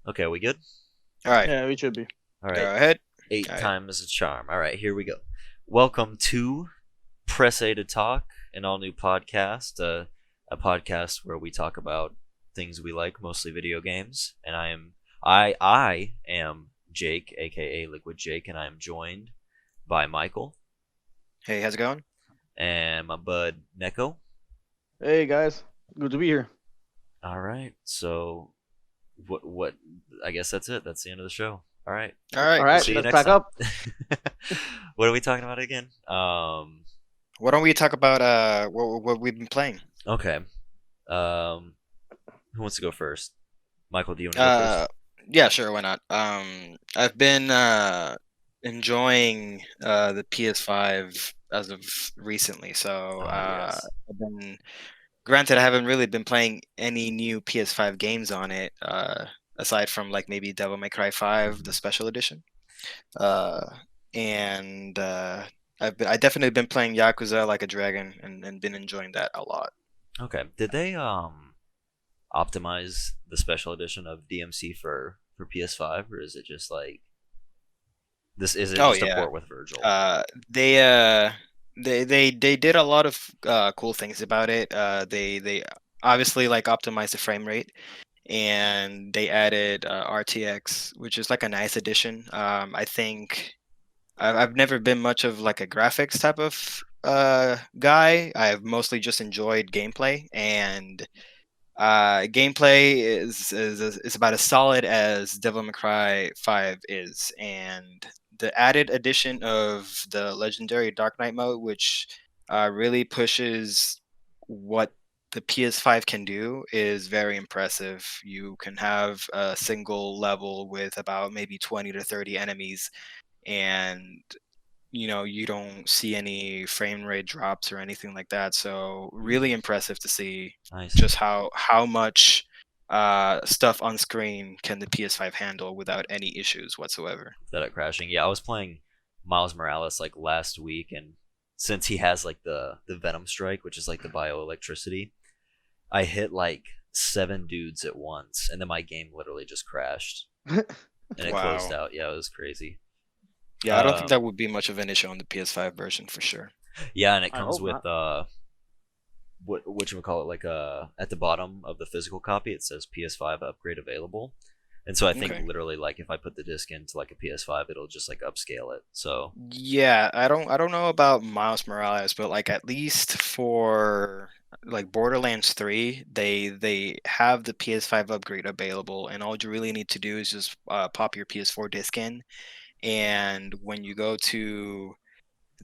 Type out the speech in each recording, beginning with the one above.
Okay, we good? All right, Yeah, we should be. All go right. ahead. Eight All right. times a charm. All right, here we go. Welcome to Press A to Talk, an all new podcast, a podcast where we talk about things we like, mostly video games. And I am Jake, aka Liquid Jake, and I am joined by Michael Hey, how's it going? and my bud Neko. Hey guys, good to be here. All right, so what? I guess that's it. That's the end of the show. All right. All All right. We'll right, see you let's next pack time. up. What are we talking about again? Why don't we talk about what we've been playing? Okay. Um, who wants to go first? Michael, do you want to go first? Uh, yeah, sure. Why not? I've been enjoying the PS5 as of recently. So Yes. I've been granted I haven't really been playing any new PS5 games on it. Aside from like maybe Devil May Cry 5, the Mhm. special edition. Uh, and I definitely been playing Yakuza Like a Dragon and been enjoying that a lot. Okay. Did they optimize the special edition of DMC for PS5, or is it just like this? Is it Oh just a yeah. port with Virgil? Uh, they uh they did a lot of cool things about it. They obviously like optimized the frame rate and they added RTX, which is like a nice addition. I think I've never been much of like a graphics type of guy. I've mostly just enjoyed gameplay, and gameplay is about as solid as Devil May Cry 5 is, and the added addition of the legendary Dark Knight mode, which really pushes what the PS5 can do, is very impressive. You can have a single level with about maybe 20 to 30 enemies, and you don't see any frame rate drops or anything like that. So really impressive to see Nice. just how much stuff on screen can the PS5 handle without any issues whatsoever. Without it crashing. Yeah, I was playing Miles Morales like last week, and since he has like the Venom Strike, which is like the bioelectricity, I hit like 7 dudes at once, and then my game literally just crashed and it closed Wow. out. Yeah, it was crazy. Yeah, I don't think Um, that would be much of an issue on the PS5 version for sure. yeah, and it I comes hope with not. what you call it, like at the bottom of the physical copy it says PS5 upgrade available, and so I think Okay. literally like if I put the disc into like a PS5, it'll just like upscale it. So Yeah, I don't know about Miles Morales, but like at least for like Borderlands 3, they have the PS5 upgrade available, and all you really need to do is just pop your PS4 disc in, and when you go to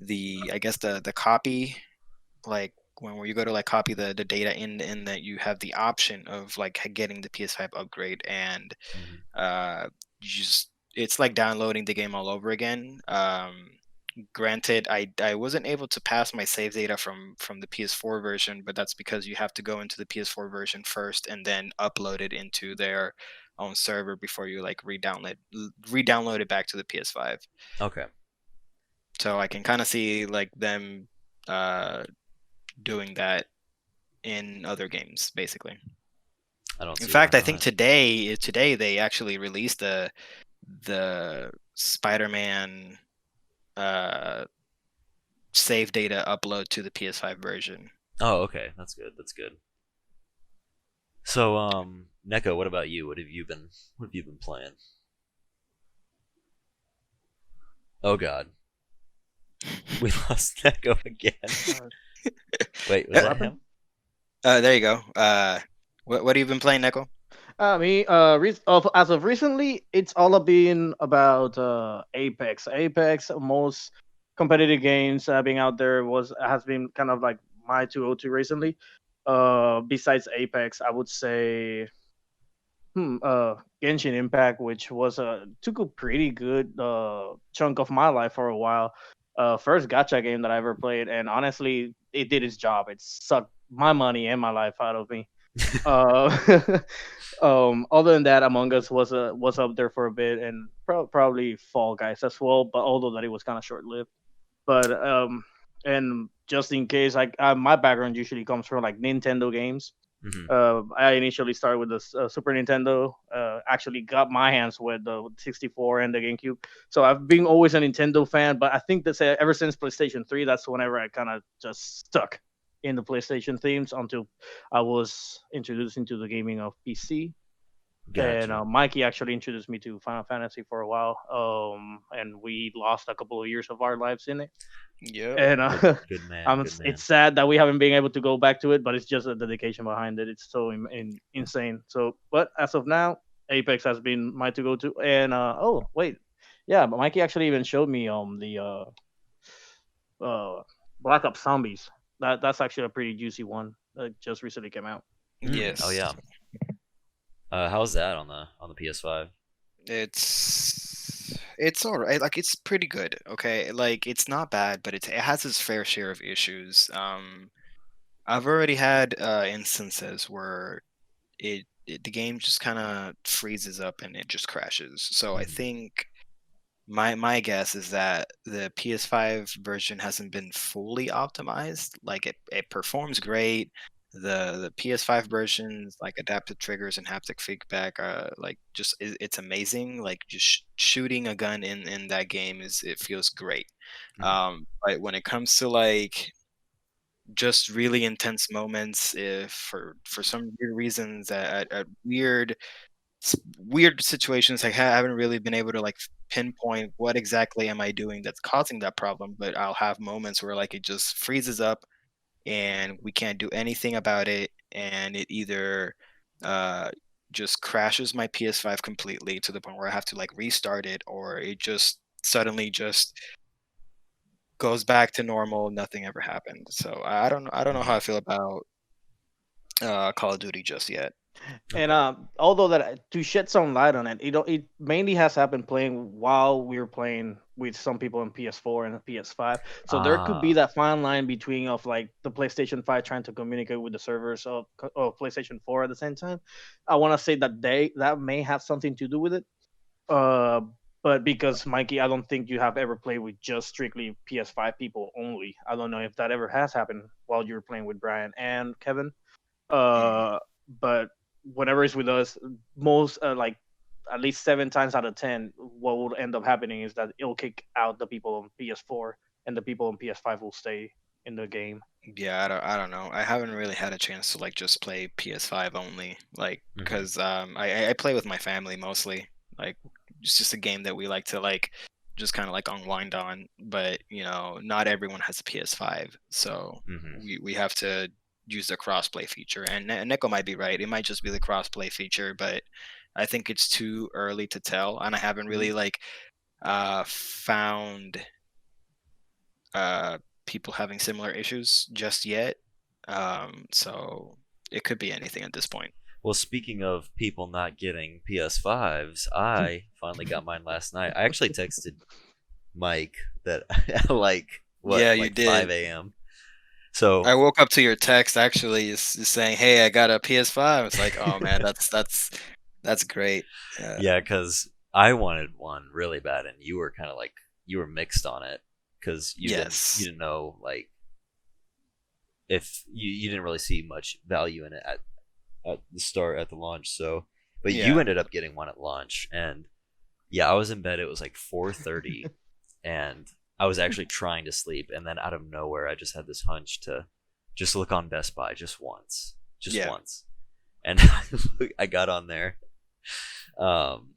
the I guess the copy, like when you go to like copy the data in that, you have the option of like getting the PS5 upgrade, and mhm. you just it's like downloading the game all over again. Granted, I wasn't able to pass my save data from the PS4 version, but that's because you have to go into the PS4 version first and then upload it into their own server before you like re-download it back to the PS5. Okay, So I can kind of see like them uh, doing that in other games, basically. I don't In see why fact, I think not. today they actually released the Spider-Man uh, save data upload to the PS5 version. Oh, okay, that's good, that's good. So Neko, what about you? What have you been playing? Oh god, we lost Neko again. Uh, Wait, was what Uh, that happened? him? there you go. What have you been playing, Neko? As of recently, it's all been about Apex. Apex, most competitive games being out there has been kind of like my 202 recently. Besides Apex, I would say Genshin Impact, which was took a pretty good chunk of my life for a while. First gacha game that I ever played, and honestly, it did its job. It sucked my money and my life out of me. Uh, other than that, Among Us was up there for a bit, and probably Fall Guys as well. But although that it was kind of short lived. But and just in case, my background usually comes from like Nintendo games. I initially started with the Super Nintendo. Actually, got my hands with the 64 and the GameCube. So I've been always a Nintendo fan, but I think that ever since PlayStation 3, that's whenever I kind of just stuck in the PlayStation themes until I was introduced into the gaming of PC. And Gotcha. Mikey actually introduced me to Final Fantasy for a while. And we lost a couple of years of our lives in it. Yep. And Good man. Good man. it's sad that we haven't been able to go back to it, but it's just a dedication behind it. It's so insane. So, but as of now, Apex has been my to go to. And oh wait, yeah, but Mikey actually even showed me the Black Ops Zombies. That's actually a pretty juicy one that just recently came out. Yes. Oh yeah. How's that on the PS5? It's all right. Like it's pretty good. Okay, like it's not bad, but it has its fair share of issues. I've already had instances where the game just kind of freezes up and it just crashes. So I Mhm. think my guess is that the PS5 version hasn't been fully optimized. Like it performs great. The PS5 versions, like adaptive triggers and haptic feedback, like just it's amazing. Like just shooting a gun in that game it feels great. Mhm. But when it comes to like just really intense moments, if for some weird reasons at weird situations, like I haven't really been able to like pinpoint what exactly am I doing that's causing that problem, but I'll have moments where like it just freezes up and we can't do anything about it, and it either uh just crashes my PS5 completely to the point where I have to like restart it, or it just suddenly just goes back to normal, nothing ever happened. So I don't know how Mhm. I feel about Call of Duty just yet. And Okay. although that to shed some light on it, it mainly has happened playing while we were playing with some people on PS4 and PS5. So there could be Ah. that fine line between of like the PlayStation 5 trying to communicate with the servers of PlayStation 4 at the same time. I want to say that that may have something to do with it. Uh, but because Mikey, I don't think you have ever played with just strictly PS5 people only. I don't know if that ever has happened while you were playing with Brian and Kevin. Mm. But whenever it's with us, most like at least 7 times out of 10, what will end up happening is that it'll kick out the people on PS4 and the people on PS5 will stay in the game. Yeah, I don't know. I haven't really had a chance to like just play PS5 only, like Mhm. because I play with my family mostly. Like it's just a game that we like to like just kind of like unwind on. But not everyone has a PS5, so Mhm. we have to use the crossplay feature. And Nico might be right. It might just be the crossplay feature, but I think it's too early to tell, and I haven't Mhm. really like found uh, people having similar issues just yet. So it could be anything at this point. Well, speaking of people not getting PS5s, I finally got mine last night. I actually texted Mike that like Yeah, what, you like did. 5 a.m. So I woke up to your text actually, is saying, "Hey, I got a PS5." It's like, oh man, that's great. yeah, because I wanted one really bad, and you were kind of like you were mixed on it because you Yes. didn't know like if you didn't really see much value in it at the start at the launch. So, but you Yeah. ended up getting one at launch, and yeah, I was in bed. It was like 4:30, and I was actually trying to sleep, and then out of nowhere, I just had this hunch to just look on Best Buy just Yeah. once, and I got on there, um,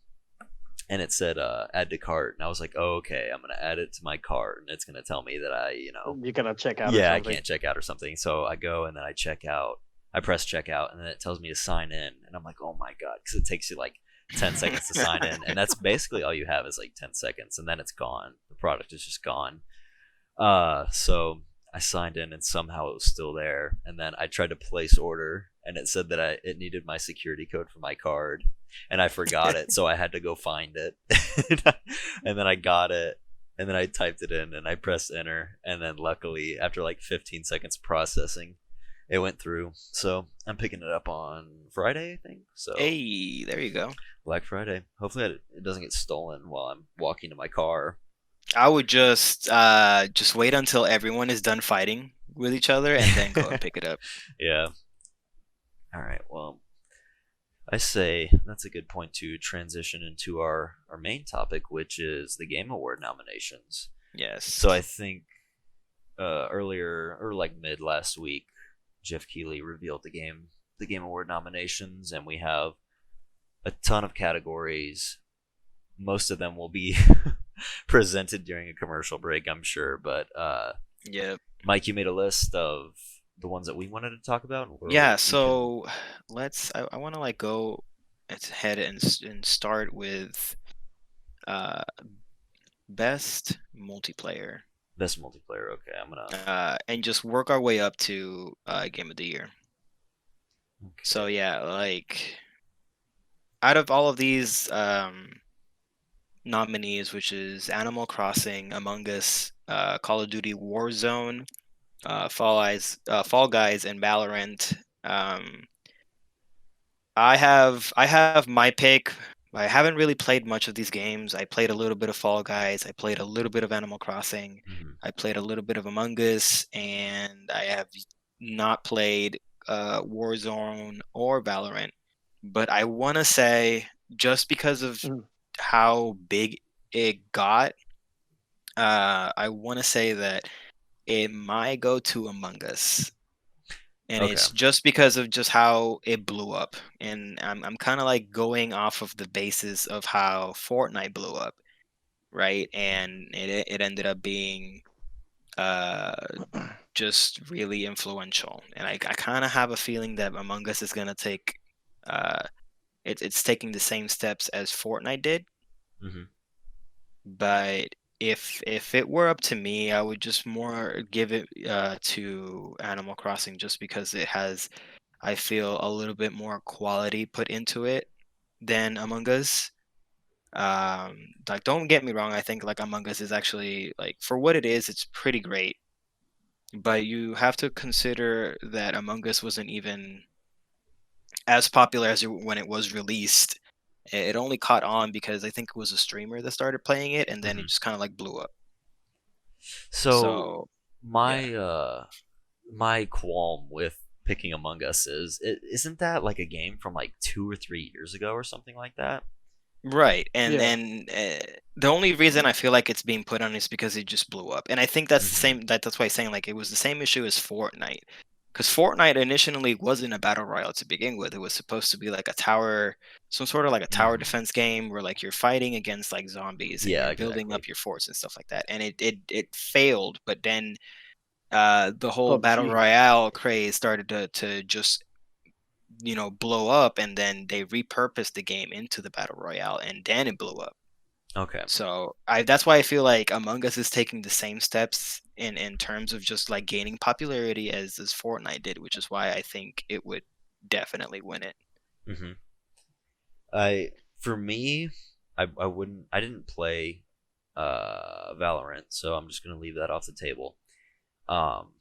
and it said add to cart, and I was like, oh, okay, I'm gonna add it to my cart, and it's gonna tell me that You gotta check out or yeah, I something. can't check out or something. So I go and then I check out. I press check out, and then it tells me to sign in, and I'm like, oh my god, because it takes you like 10 seconds to sign in, and that's basically all you have is like 10 seconds, and then it's gone. The product is just gone. So I signed in, and somehow it was still there, and then I tried to place order, and it said that it needed my security code for my card, and I forgot it, so I had to go find it, and then I got it, and then I typed it in, and I pressed enter, and then luckily after like 15 seconds processing, it went through. So I'm picking it up on Friday, I think. So Hey, there you go. Black Friday. Hopefully it doesn't get stolen while I'm walking to my car. I would just wait until everyone is done fighting with each other and then go and pick it up. Yeah. All right. Well, I say that's a good point to transition into our main topic, which is the Game Award nominations. Yes. So I think earlier or like mid last week, Jeff Keighley revealed the Game Award nominations, and we have a ton of categories. Most of them will be presented during a commercial break, I'm sure. But Yep. Mike, you made a list of the ones that we wanted to talk about. Or Yeah. we can- So I want to like go ahead and start with uh best multiplayer, best multiplayer. Okay, I'm gonna. and just work our way up to game of the year. Okay. So yeah, like out of all of these nominees, which is Animal Crossing, Among Us, Call of Duty Warzone, Fall Guys, and Valorant. I have my pick. I haven't really played much of these games. I played a little bit of Fall Guys. I played a little bit of Animal Crossing. Mhm. I played a little bit of Among Us, and I have not played Warzone or Valorant. But I want to say, just because of how big it got, I want to say that it might go to Among Us. And Okay. it's just because of just how it blew up. And I'm kind of like going off of the basis of how Fortnite blew up, right? And it ended up being just really influential. And I kind of have a feeling that Among Us is gonna take it's taking the same steps as Fortnite did. hmm But if it were up to me, I would just more give it to Animal Crossing just because it has, I feel, a little bit more quality put into it than Among Us. Like don't get me wrong, I think like Among Us is actually like for what it is, it's pretty great. But you have to consider that Among Us wasn't even as popular as when it was released. It only caught on because I think it was a streamer that started playing it, and then it Mhm. just kind of like blew up. So So my my qualm with picking Among Us isn't that like a game from like 2 or 3 years ago or something like that? right, and Yeah. the only reason I feel like it's being put on is because it just blew up, and I think that's the Mhm. same. That's why I'm saying like it was the same issue as Fortnite, because Fortnite initially wasn't a battle royale to begin with. It was supposed to be like a tower, some sort of like a tower Mhm. defense game where like you're fighting against like zombies and Yeah, you're building exactly. up your forts and stuff like that. And it failed, but then the whole battle PUBG. royale craze started to just blow up, and then they repurposed the game into the battle royale, and then it blew up. Okay. So that's why I feel like Among Us is taking the same steps in terms of just like gaining popularity as Fortnite did, which is why I think it would definitely win it. hmm I for me, I didn't play Valorant, so I'm just gonna leave that off the table. Um,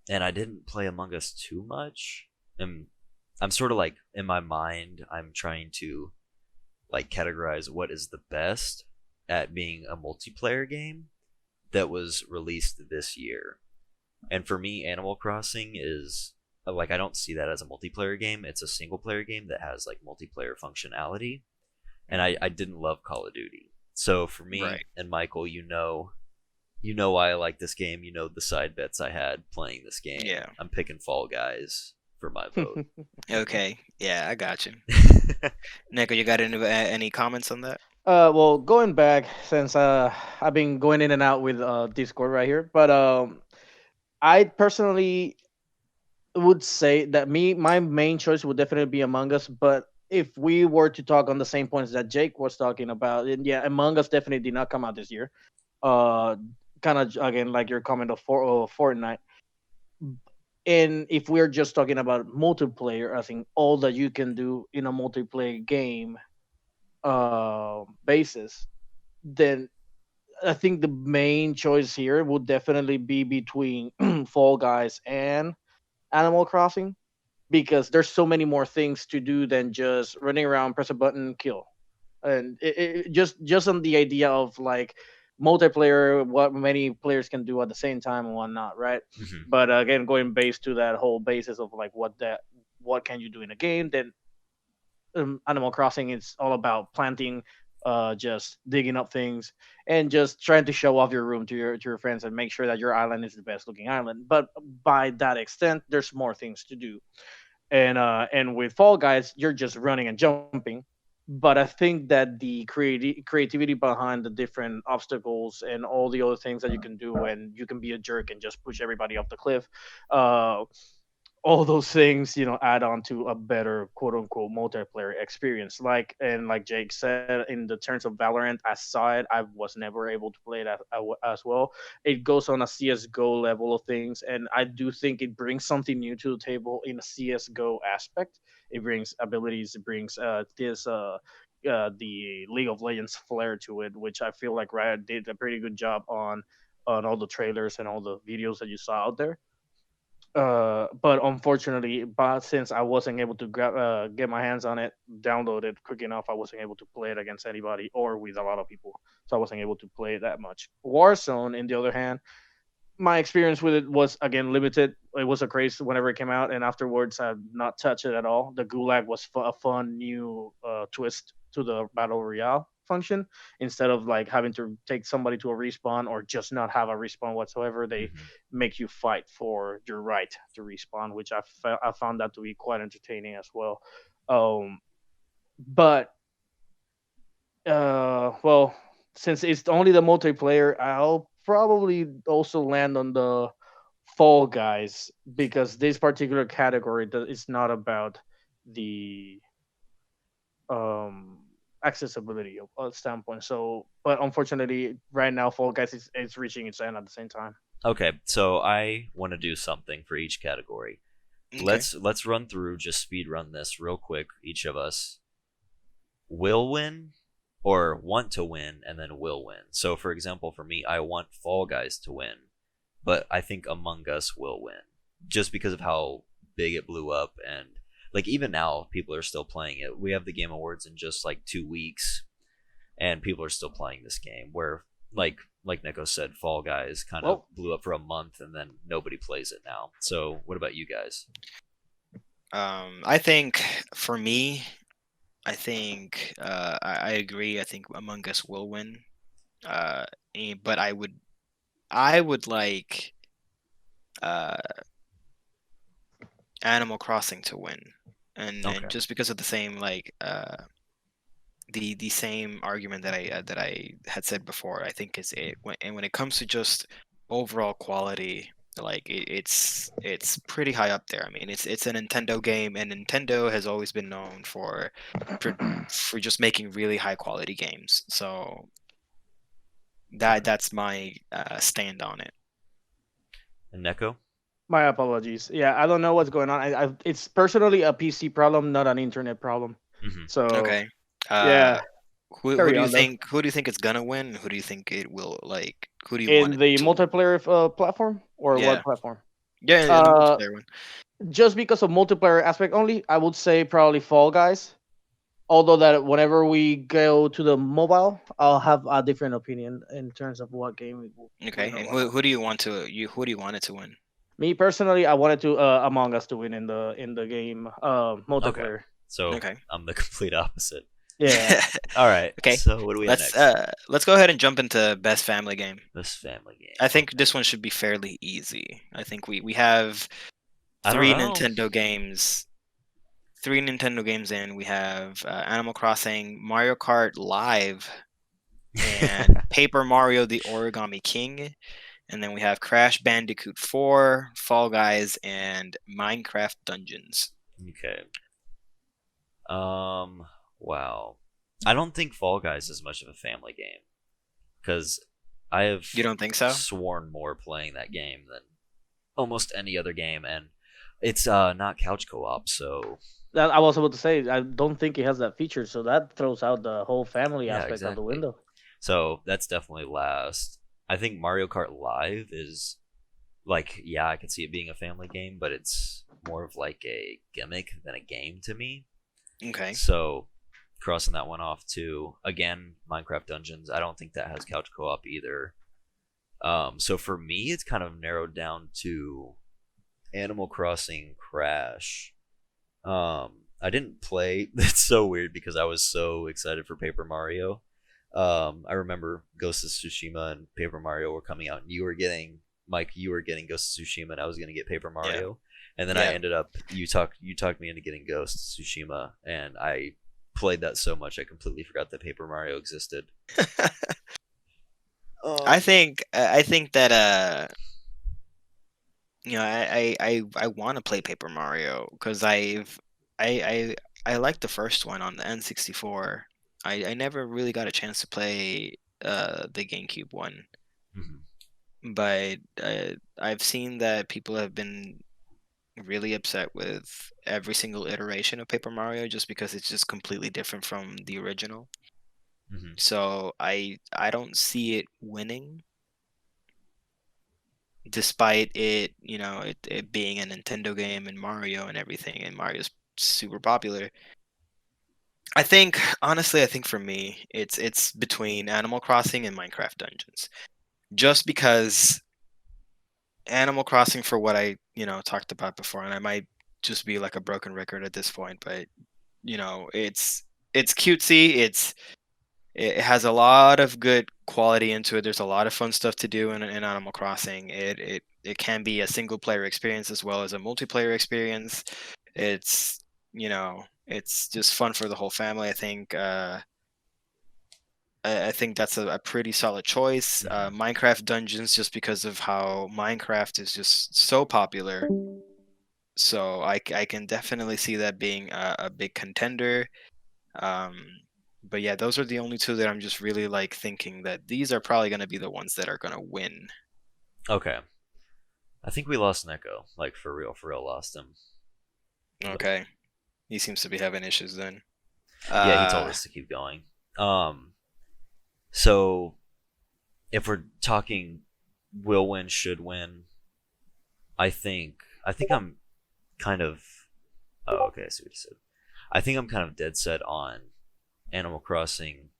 and I didn't play Among Us too much. And I'm sort of like in my mind, I'm trying to like categorize what is the best at being a multiplayer game that was released this year. And for me, Animal Crossing is like I don't see that as a multiplayer game. It's a single player game that has like multiplayer functionality. And I didn't love Call of Duty. So for me Right. and Michael, you know why I like this game. You know the side bets I had playing this game. Yeah. I'm picking Fall Guys for my vote. Okay. Yeah, I got you. Nico, you got any comments on that? Well, going back since I've been going in and out with Discord right here, but I personally would say that my main choice would definitely be Among Us. But if we were to talk on the same points that Jake was talking about, and yeah, Among Us definitely did not come out this year. Uh, kind of again like your comment of Fortnite. And if we're just talking about multiplayer, I think all that you can do in a multiplayer game basis, then I think the main choice here would definitely be between Fall Guys and Animal Crossing because there's so many more things to do than just running around, press a button, kill. And just on the idea of like multiplayer, what many players can do at the same time and whatnot, right? Mhm. But again, going based to that whole basis of like what that what can you do in a game. Then Animal Crossing is all about planting, just digging up things and just trying to show off your room to your friends and make sure that your island is the best looking island. But by that extent, there's more things to do. And with Fall Guys, you're just running and jumping. But I think that the creativity behind the different obstacles and all the other things that you can do, and you can be a jerk and just push everybody off the cliff, uh, all those things, add on to a better quote unquote multiplayer experience. Like Jake said, in the terms of Valorant, I saw it. I was never able to play it as well. It goes on a CS:GO level of things, and I do think it brings something new to the table in a CS:GO aspect. It brings abilities. It brings the League of Legends flair to it, which I feel like Riot did a pretty good job on all the trailers and all the videos that you saw out there. But unfortunately, since I wasn't able to get my hands on it, download it quick enough, I wasn't able to play it against anybody or with a lot of people, so I wasn't able to play it that much. Warzone, in the other hand, my experience with it was again limited. It was a craze whenever it came out, and afterwards I've not touched it at all. The Gulag was a fun new twist to the battle royale function. Instead of like having to take somebody to a respawn or just not have a respawn whatsoever, they Mhm. make you fight for your right to respawn, which I found that to be quite entertaining as well. But well, since it's only the multiplayer, I'll probably also land on the Fall Guys, because this particular category is not about the um accessibility standpoint. So, but unfortunately, right now, Fall Guys is reaching its end at the same time. Okay, so I want to do something for each category. Okay. Let's run through, just speed run this real quick. Each of us will win or want to win and then will win. So for example, for me, I want Fall Guys to win, but I think Among Us will win just because of how big it blew up, and like even now people are still playing it. We have the Game Awards in just like 2 weeks and people are still playing this game, where like Nico said, Fall Guys kind of Well, blew up for a month and then nobody plays it now. So what about you guys? I think for me, I think I agree. I think Among Us will win. But I would like uh, Animal Crossing to win, and Okay. just because of the same the same argument that I had said before. I think is it when it comes to just overall quality, like it's pretty high up there. I mean, it's a Nintendo game, and Nintendo has always been known for, for just making really high quality games. So that's my stand on it. And Neko? my apologies. Yeah, I don't know what's going on. It's personally a PC problem, not an internet problem. Hmm. So Okay. yeah, Who carry do you on though. think it's gonna win? Who do you think it will like? Who do you want In it the to? multiplayer platform, or Yeah, what platform? yeah, in the Uh, multiplayer one. just because of multiplayer aspect only, I would say probably Fall Guys. Although that whenever we go to the mobile, I'll have a different opinion in terms of what game it will win Okay, or and whatnot. who do you want to who do you want it to win? Me personally, I wanted to Among Us to win in the game Okay. multiplayer. So Okay. I'm the complete opposite. Yeah. All right. Okay, So what do we have let's next? let's go ahead and jump into best family game. This family game. I think this one should be fairly easy. I think we have I don't three know. Nintendo games. Three Nintendo games in. We have Animal Crossing, Mario Kart Live, and Paper Mario: The Origami King. And then we have Crash Bandicoot 4, Fall Guys, and Minecraft Dungeons. Okay. Wow. I don't think Fall Guys is much of a family game because I have You don't think so? sworn more playing that game than almost any other game, and it's not couch co-op, so That I was about to say, I don't think it has that feature, so that throws out the whole family yeah, aspect out the exactly. window. So that's definitely last. I think Mario Kart Live is like, yeah, I could see it being a family game, but it's more of like a gimmick than a game to me. Okay. So crossing that one off too. Again, Minecraft Dungeons. I don't think that has couch co-op either. So for me, it's kind of narrowed down to Animal Crossing Crash I didn't play. It's so weird because I was so excited for Paper Mario. I remember Ghost of Tsushima and Paper Mario were coming out, and you were getting Mike. You were getting Ghost of Tsushima, and I was gonna get Paper Yeah. Mario. And then I Yeah. ended up you talked me into getting Ghost of Tsushima, and I played that so much I completely forgot that Paper Mario existed. I think that I want to play Paper Mario because I like the first one on the N64. I never really got a chance to play the GameCube one, Mhm. but I've seen that people have been really upset with every single iteration of Paper Mario just because it's just completely different from the original. Mhm. So I don't see it winning, despite it, it being a Nintendo game and Mario and everything, and Mario's super popular. I think for me, it's between Animal Crossing and Minecraft Dungeons. Just because Animal Crossing, for what I, talked about before, and I might just be like a broken record at this point, but it's cutesy, it has a lot of good quality into it. There's a lot of fun stuff to do in Animal Crossing. It can be a single player experience as well as a multiplayer experience. It's it's just fun for the whole family. I think that's a pretty solid choice. Mhm. Minecraft Dungeons, just because of how Minecraft is just so popular. So I can definitely see that being a big contender. Um, but yeah, those are the only two that I'm just really like thinking that these are probably going to be the ones that are going to win. Okay, I think we lost Neko. Like for real, lost him. Like, Okay. He seems to be having issues then. yeah, he told Uh, us to keep going. So if we're talking will win, should win, I think I'm kind of. Oh, okay, I see what you said. I think I'm kind of dead set on Animal Crossing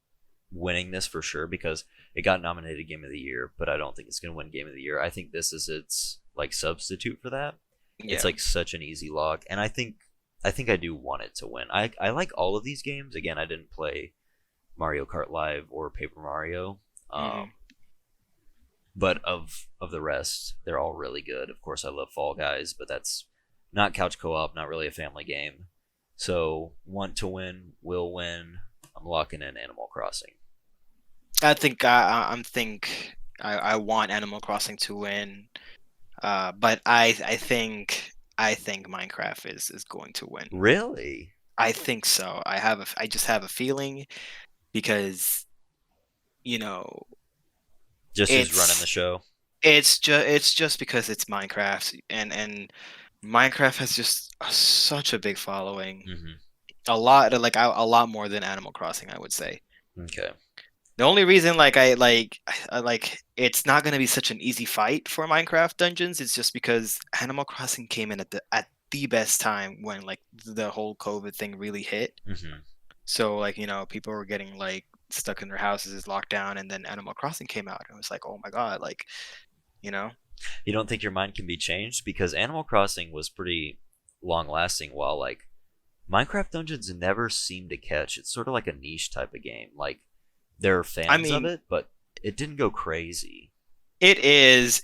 winning this for sure because it got nominated Game of the Year, but I don't think it's gonna win Game of the Year. I think this is its like substitute for that. It's yeah. like such an easy lock, and I think I do want it to win. I like all of these games. Again, I didn't play Mario Kart Live or Paper Mario. Hmm. But of the rest, they're all really good. Of course, I love Fall Guys, but that's not couch co-op, not really a family game. So, want to win, will win. I'm locking in Animal Crossing. I want Animal Crossing to win. But I think Minecraft is going to win. Really? I think so. I just have a feeling because you know Just who's running the it's show? it's just because it's Minecraft, and Minecraft has just such a big following, Hmm. a lot more than Animal Crossing, I would say. Okay. The only reason I like it's not going to be such an easy fight for Minecraft Dungeons is just because Animal Crossing came in at the best time when like the whole COVID thing really hit. Hmm. So like, people were getting like stuck in their houses, locked down, and then Animal Crossing came out. And it was like, oh my God, like, you know? You don't think your mind can be changed because Animal Crossing was pretty long lasting, while like Minecraft Dungeons never seemed to catch. It's sort of like a niche type of game. Like there are I fans of mean, it, but it didn't go crazy. it is.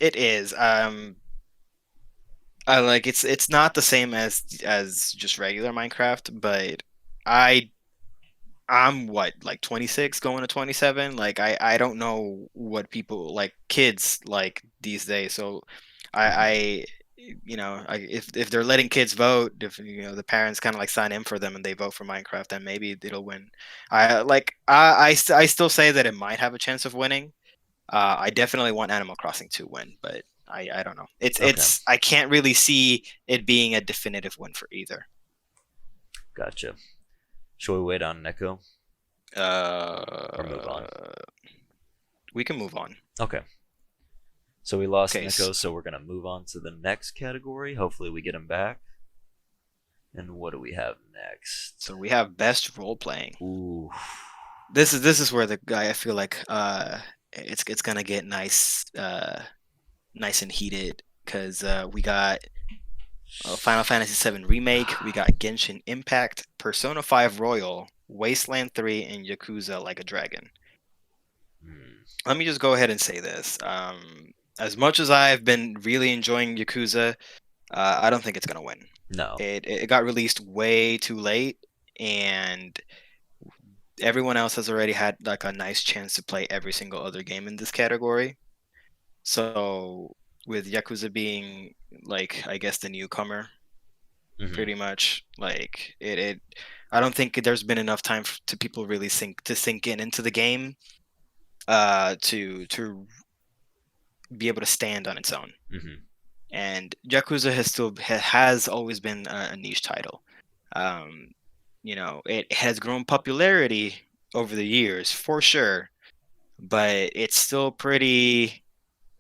I like it's not the same as just regular Minecraft, but I I'm what, like 26 going to 27. Like I don't know what people like kids like these days. So Hmm. I if they're letting kids vote, if the parents kind of like sign in for them and they vote for Minecraft, then maybe it'll win. I still say that it might have a chance of winning. I definitely want Animal Crossing to win, but I don't know. Okay, It's I can't really see it being a definitive win for either. gotcha. Shall we wait on Neko or move on? Uh, we can move on. Okay. So we lost Okay, Neko, so we're gonna move on to the next category. Hopefully we get him back. And what do we have next? so we have best role playing. Ooh. This is where the guy I feel like it's gonna get nice and heated because we got Final Fantasy VII Remake. We got Genshin Impact, Persona 5 Royal, Wasteland 3, and Yakuza Like a Dragon. Hmm, Let me just go ahead and say this. As much as I've been really enjoying Yakuza, I don't think it's gonna win. no. It got released way too late, and everyone else has already had like a nice chance to play every single other game in this category. So with Yakuza being like I guess the newcomer, Mhm. pretty much like it I don't think there's been enough time to people really sink in into the game to be able to stand on its own. Mhm. And Yakuza has always been a niche title. Um, it has grown popularity over the years for sure, but it's still pretty,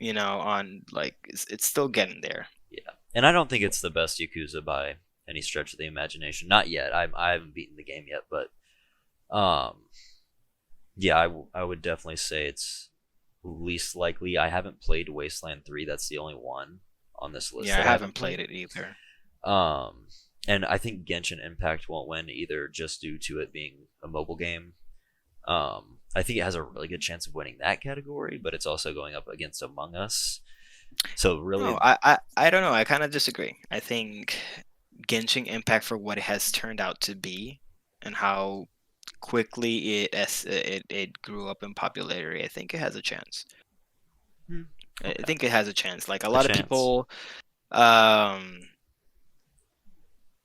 on like it's still getting there. Yeah, and I don't think it's the best Yakuza by any stretch of the imagination. Not yet. I haven't beaten the game yet, but yeah, I would definitely say it's least likely. I haven't played Wasteland 3. That's the only one on this list. Yeah, I that haven't played it either. And I think Genshin Impact won't win either, just due to it being a mobile game. I think it has a really good chance of winning that category, but it's also going up against Among Us. So really, No, I don't know. I kind of disagree. I think Genshin Impact for what it has turned out to be and how quickly it grew up in popularity, I think it has a chance. Hmm, I okay. think it has a chance. Like a A lot of chance. people, um,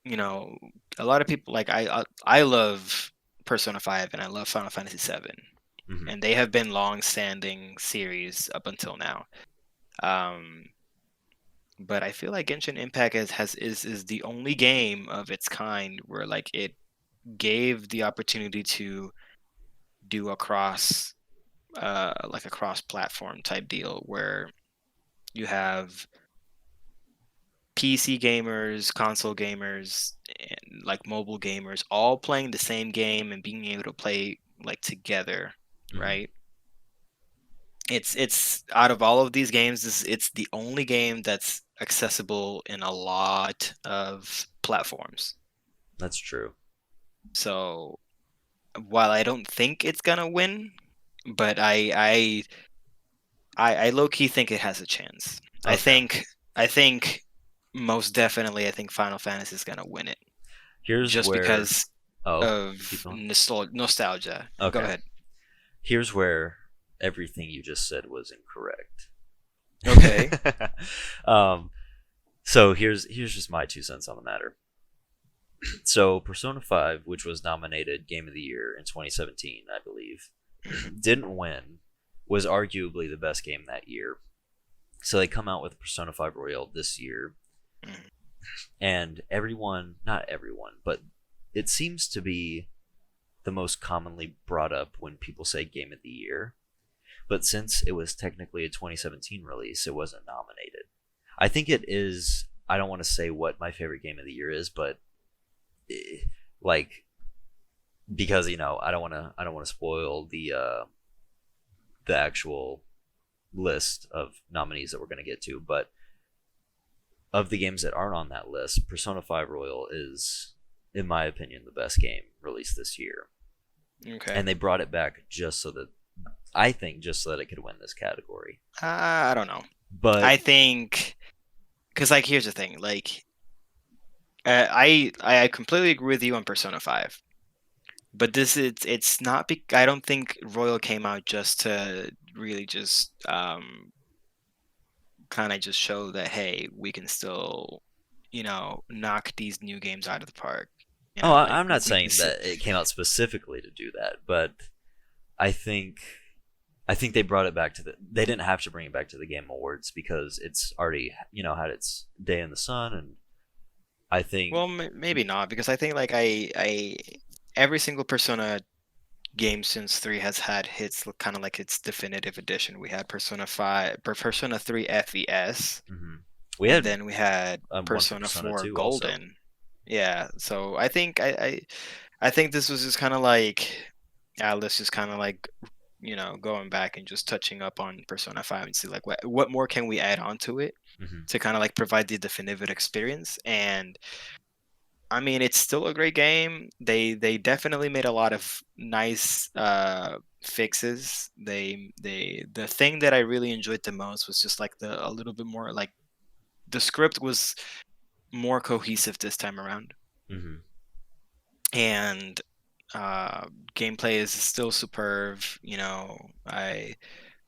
a lot of people like I love Persona 5 and I love Final Fantasy 7, Mhm. and they have been long-standing series up until now. Um, but I feel like Genshin Impact is the only game of its kind where like it gave the opportunity to do a cross platform type deal where you have PC gamers, console gamers, and like mobile gamers all playing the same game and being able to play like together, Mhm. right? It's out of all of these games, it's the only game that's accessible in a lot of platforms. That's true. So while I don't think it's gonna win, but I low key think it has a chance. Okay. I think most definitely I think Final Fantasy is gonna win it Here's just where. because Oh, keep of going. nostalgia. Go Okay. ahead. Here's where everything you just said was incorrect. Okay. um, so here's just my 2 cents on the matter. So Persona 5, which was nominated Game of the Year in 2017, I believe, didn't win, was arguably the best game that year. So they come out with Persona 5 Royal this year, Mhm. and everyone, not everyone, but it seems to be the most commonly brought up when people say Game of the Year. But since it was technically a 2017 release, it wasn't nominated. I think it is. I don't want to say what my favorite game of the year is, but like because I don't want to spoil the actual list of nominees that we're going to get to, but of the games that aren't on that list, Persona 5 Royal is, in my opinion, the best game released this year. Okay. And they brought it back just so that it could win this category. I don't know. But I think because like here's the thing, like I completely agree with you on Persona 5. But it's not I don't think Royal came out just to really just kind of just show that hey, we can still knock these new games out of the park. Like I'm not we can saying that it came out specifically to do that, but I think they brought it back to they didn't have to bring it back to the Game Awards because it's already had its day in the sun, and I think well maybe not because I think like I every single Persona game since 3 has had hits kind of like its definitive edition. We had Persona 3 FES, mhm. We and had then we had one for Persona Persona 4 2 also. Golden. Yeah, so I think I think this was just kind of like let's just kind of like going back and just touching up on Persona 5 and see like what more can we add on to it Mhm. to kind of like provide the definitive experience. And I mean, it's still a great game. They definitely made a lot of nice fixes. The thing that I really enjoyed the most was just like a little bit more like the script was more cohesive this time around, Mhm. and gameplay is still superb.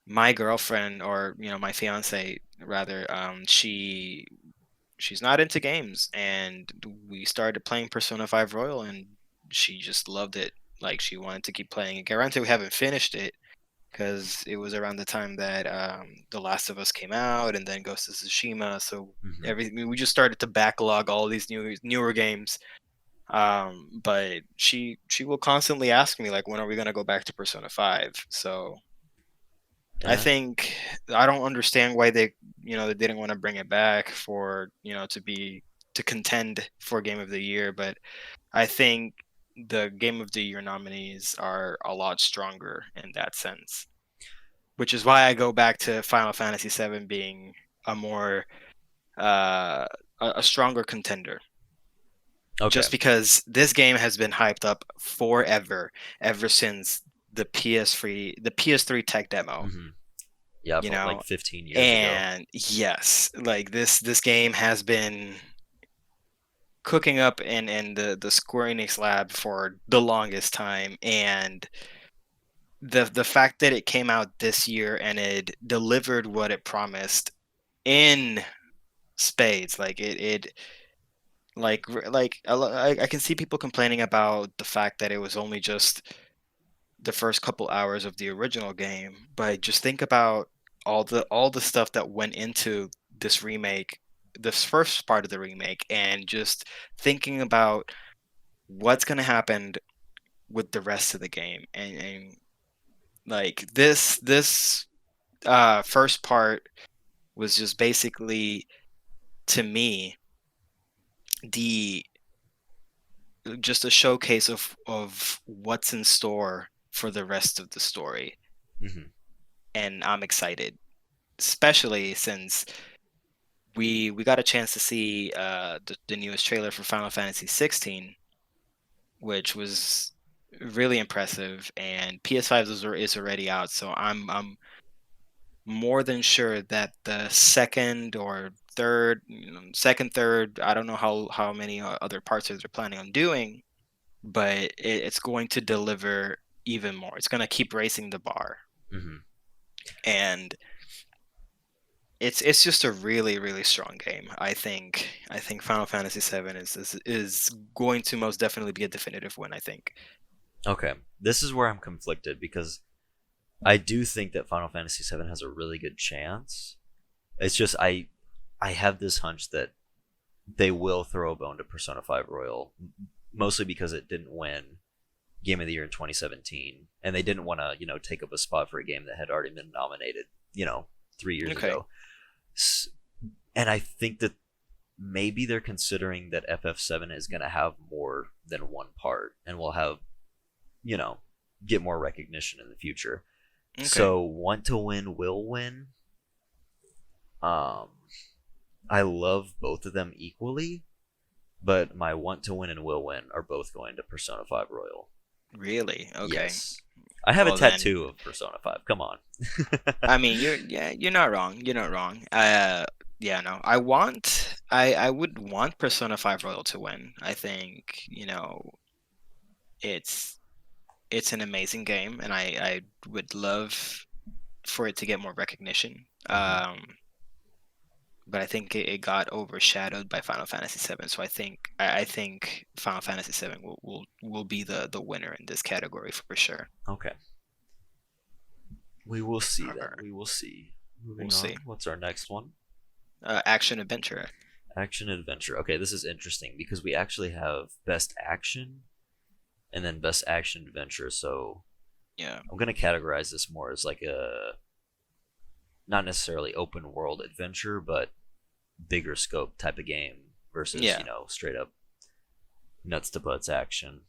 My girlfriend, or my fiance rather, she's not into games, and we started playing Persona 5 Royal, and she just loved it. Like, she wanted to keep playing it. Granted, we haven't finished it because it was around the time that The Last of Us came out, and then Ghost of Tsushima. So Mhm. we just started to backlog all these newer games. But she will constantly ask me like, when are we gonna go back to Persona 5? So I Yeah. think I don't understand why they didn't want to bring it back for, to contend for Game of the Year, but I think the Game of the Year nominees are a lot stronger in that sense, which is why I go back to Final Fantasy VII being a more a stronger contender. Okay. Just because this game has been hyped up forever, ever since the PS3 tech demo. Mhm. Yeah, You from know, like 15 years ago. and yes, like this game has been cooking up in the Square Enix lab for the longest time, and the fact that it came out this year and it delivered what it promised in spades, like it I can see people complaining about the fact that it was only just the first couple hours of the original game, but just think about all the stuff that went into this remake, this first part of the remake, and just thinking about what's going to happen with the rest of the game. And like this first part was just basically, to me, the just a showcase of what's in store for the rest of the story, Mhm. and I'm excited, especially since we got a chance to see the newest trailer for Final Fantasy 16, which was really impressive, and PS5 is already out, so I'm more than sure that the second or third, second, third, I don't know how many other parts they're planning on doing, but it's going to deliver even more. It's going to keep raising the bar, Mhm. and it's just a really really strong game. I think Final Fantasy VII is going to most definitely be a definitive win, I think. Okay. This is where I'm conflicted because I do think that Final Fantasy VII has a really good chance. It's just I have this hunch that they will throw a bone to Persona 5 Royal, mostly because it didn't win Game of the Year in 2017, and they didn't want to take up a spot for a game that had already been nominated 3 years Okay. ago. And I think that maybe they're considering that FF7 is going to have more than one part and will have you know get more recognition in the future. Okay. So want to win will win. um I love both of them equally, but my want to win and will win are both going to Persona 5 Royal. Really? Okay. Yes. I have a Well, then, tattoo of Persona 5. Come on. I mean, you're not wrong. You're not wrong. Yeah, no. I would want Persona 5 Royal to win. I think, it's it's an amazing game, and I would love for it to get more recognition. But I think it got overshadowed by Final Fantasy VII. So I think Final Fantasy VII will be the winner in this category for sure. Okay. We will see then. Alright. We will see. Moving We'll on. see. What's our next one? Action adventure. Action adventure. Okay, this is interesting because we actually have best action and then best action adventure. So Yeah. I'm gonna categorize this more as like a not necessarily open world adventure, but bigger scope type of game versus Yeah. straight up nuts to butts action.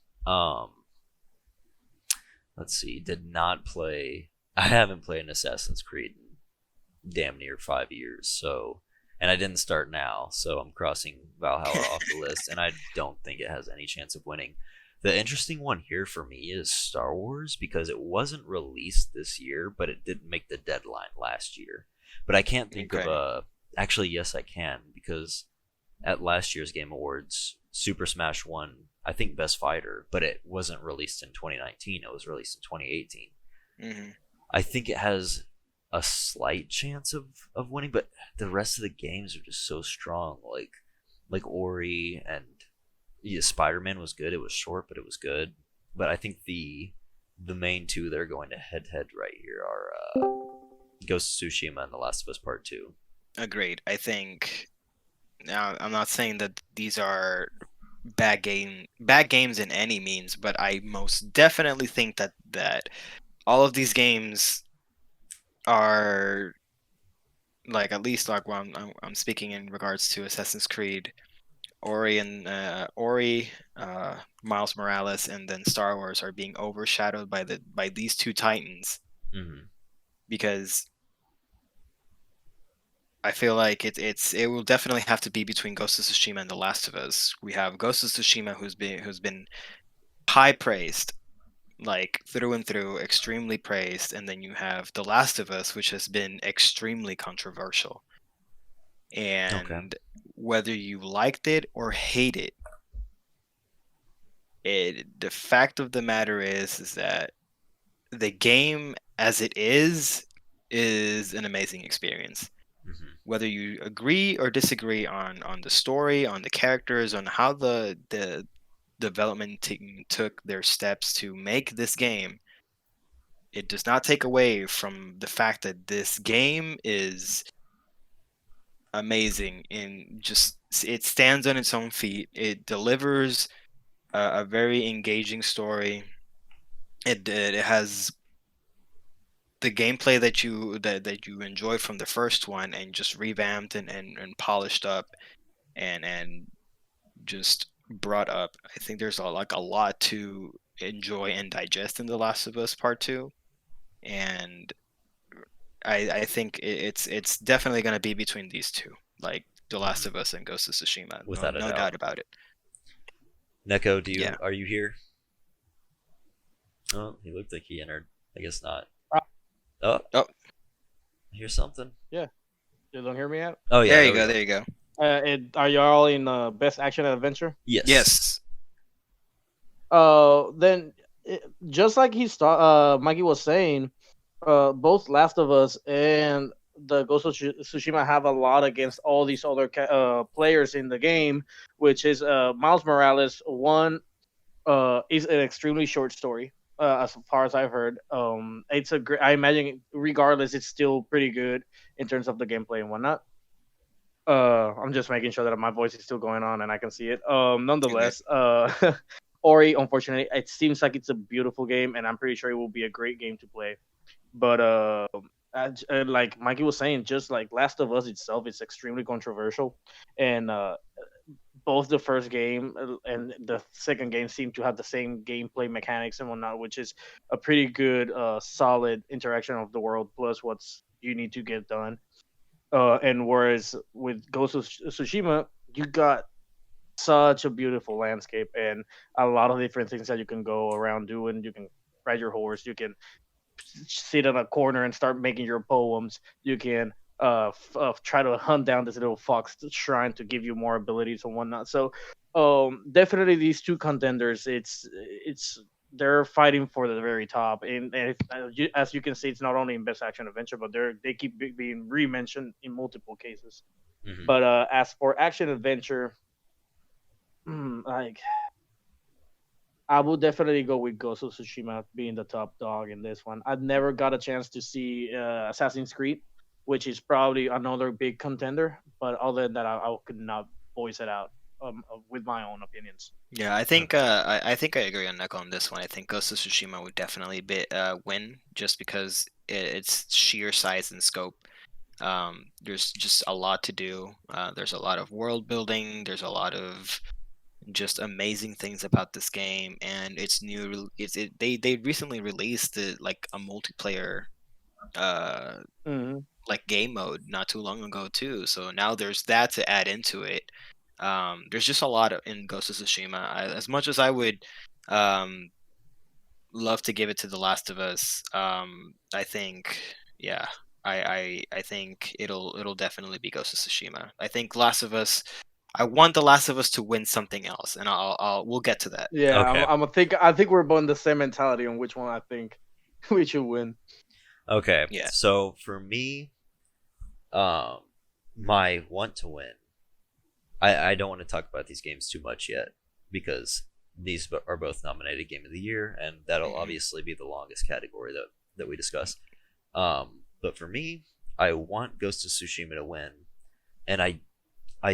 Let's see. Did not play I haven't played an Assassin's Creed in damn near 5 years, so and I didn't start now, so I'm crossing Valhalla off the list, and I don't think it has any chance of winning. The interesting one here for me is Star Wars because it wasn't released this year, but it didn't make the deadline last year. But I can't think of Okay. a. Actually, yes, I can because at last year's Game Awards, Super Smash won, I think, Best Fighter, but it wasn't released in 2019. It was released in 2018. Hmm. I think it has a slight chance of winning, but the rest of the games are just so strong. Like Ori and yeah, Spider Man was good. It was short, but it was good. But I think the main two that are going to head to head right here are Ghost of Tsushima and The Last of Us Part Two. Agreed. I think now I'm not saying that these are bad games in any means, but I most definitely think that all of these games are like, at least like when I'm speaking in regards to Assassin's Creed, Ori, Miles Morales, and then Star Wars are being overshadowed by these two titans, Mm-hmm. because I feel like it will definitely have to be between Ghost of Tsushima and The Last of Us. We have Ghost of Tsushima, who's been high praised, like through and through, extremely praised, and then you have The Last of Us, which has been extremely controversial. Okay. And whether you liked it or hate it, the fact of the matter is that the game as it is an amazing experience. Mm-hmm. Whether you agree or disagree on the story, on the characters, on how the development team took their steps to make this game, it does not take away from the fact that this game is amazing. In just it stands on its own feet. It delivers a very engaging story. It has the gameplay that you enjoy from the first one, and just revamped and polished up, and just brought up. I think there's a lot to enjoy and digest in The Last of Us Part Two, and I think it's definitely going to be between these two, like The Last Mm-hmm. of Us and Ghost of Tsushima. No, Without a no doubt. doubt about it. Neko, Yeah. are you here? Oh, he looked like he entered. I guess not. Uh, Oh, Oh, I hear something. Yeah, you don't hear me yet. Oh yeah, there there you we go. go. There you go. Are you all in best action adventure? Yes. Yes. Then just like Mikey was saying, both Last of Us and the Ghost of Tsushima have a lot against all these other players in the game, which is Miles Morales. One is an extremely short story, as far as I've heard. It's a great. I imagine, regardless, it's still pretty good in terms of the gameplay and whatnot. I'm just making sure that my voice is still going on and I can see it. You're good. Nonetheless, Ori, unfortunately, it seems like it's a beautiful game, and I'm pretty sure it will be a great game to play. But like Mikey was saying, just like Last of Us itself, it's extremely controversial, and both the first game and the second game seem to have the same gameplay mechanics and whatnot, which is a pretty good, solid interaction of the world plus what's you need to get done. And whereas with Ghost of Tsushima, you got such a beautiful landscape and a lot of different things that you can go around doing. You can ride your horse. You can sit in a corner and start making your poems. You can try to hunt down this little fox shrine to give you more abilities and whatnot. So definitely these two contenders, it's they're fighting for the very top. And as you can see, it's not only in best action adventure, but they keep being re-mentioned in multiple cases. Hmm. But as for action adventure, like I would definitely go with Ghost of Tsushima being the top dog in this one. I've never got a chance to see Assassin's Creed, which is probably another big contender. But other than that, I could not voice it out with my own opinions. Yeah, I think Okay. I think I agree on Neko on this one. I think Ghost of Tsushima would definitely win, just because its sheer size and scope. There's just a lot to do. There's a lot of world building. There's a lot of just amazing things about this game, and it's new. They recently released like a multiplayer Hmm. like game mode not too long ago too. So now there's that to add into it. There's just a lot in Ghost of Tsushima. As much as I would um, love to give it to The Last of Us, I think yeah, I think it'll definitely be Ghost of Tsushima. I think Last of Us. I want The Last of Us to win something else, and we'll get to that. Yeah, Okay. I think we're both in the same mentality on which one I think we should win. Okay. Yeah. So for me, um, my want to win. I don't want to talk about these games too much yet because these are both nominated Game of the Year, and that'll Mhm. obviously be the longest category that we discuss. But for me, I want Ghost of Tsushima to win, and I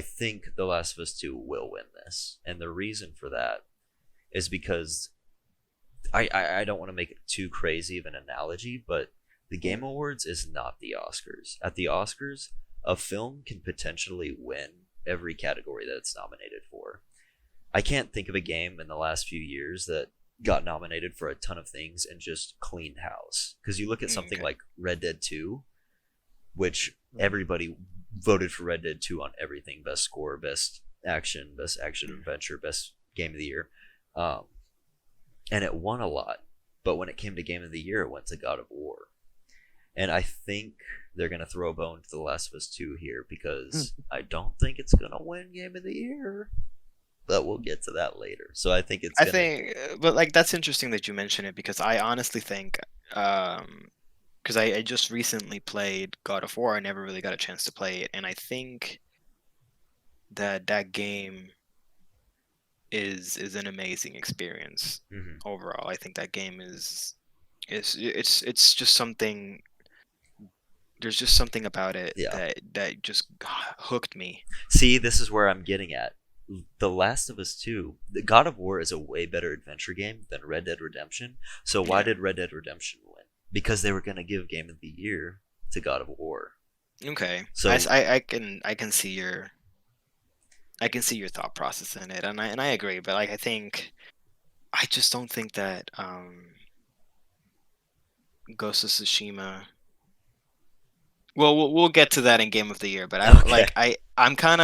think The Last of Us 2 will win this, and the reason for that is because I don't want to make it too crazy of an analogy, but the Game Awards is not the Oscars. At the Oscars, a film can potentially win every category that it's nominated for. I can't think of a game in the last few years that got nominated for a ton of things and just cleaned house. Because you look at something Okay. like Red Dead 2, which everybody voted for Red Dead 2 on everything: best score, best action adventure, best game of the year. Um, and it won a lot. But when it came to game of the year, it went to God of War. And I think they're gonna throw a bone to The Last of Us 2 here because I don't think it's gonna win game of the year. But we'll get to that later. So I think it's I gonna. think, but like that's interesting that you mention it because I honestly think, because I just recently played God of War. I never really got a chance to play it, and I think that game is an amazing experience Mhm. overall. I think that game it's just something. There's just something about it Yeah. that just hooked me. See, this is where I'm getting at. The Last of Us 2, the God of War is a way better adventure game than Red Dead Redemption. So why Yeah. did Red Dead Redemption win? Because they were going to give Game of the Year to God of War. Okay, So I can see your thought process in it, and I agree. But like I just don't think that Ghost of Tsushima. Well, we'll get to that in Game of the Year, but I don't okay. I'm kind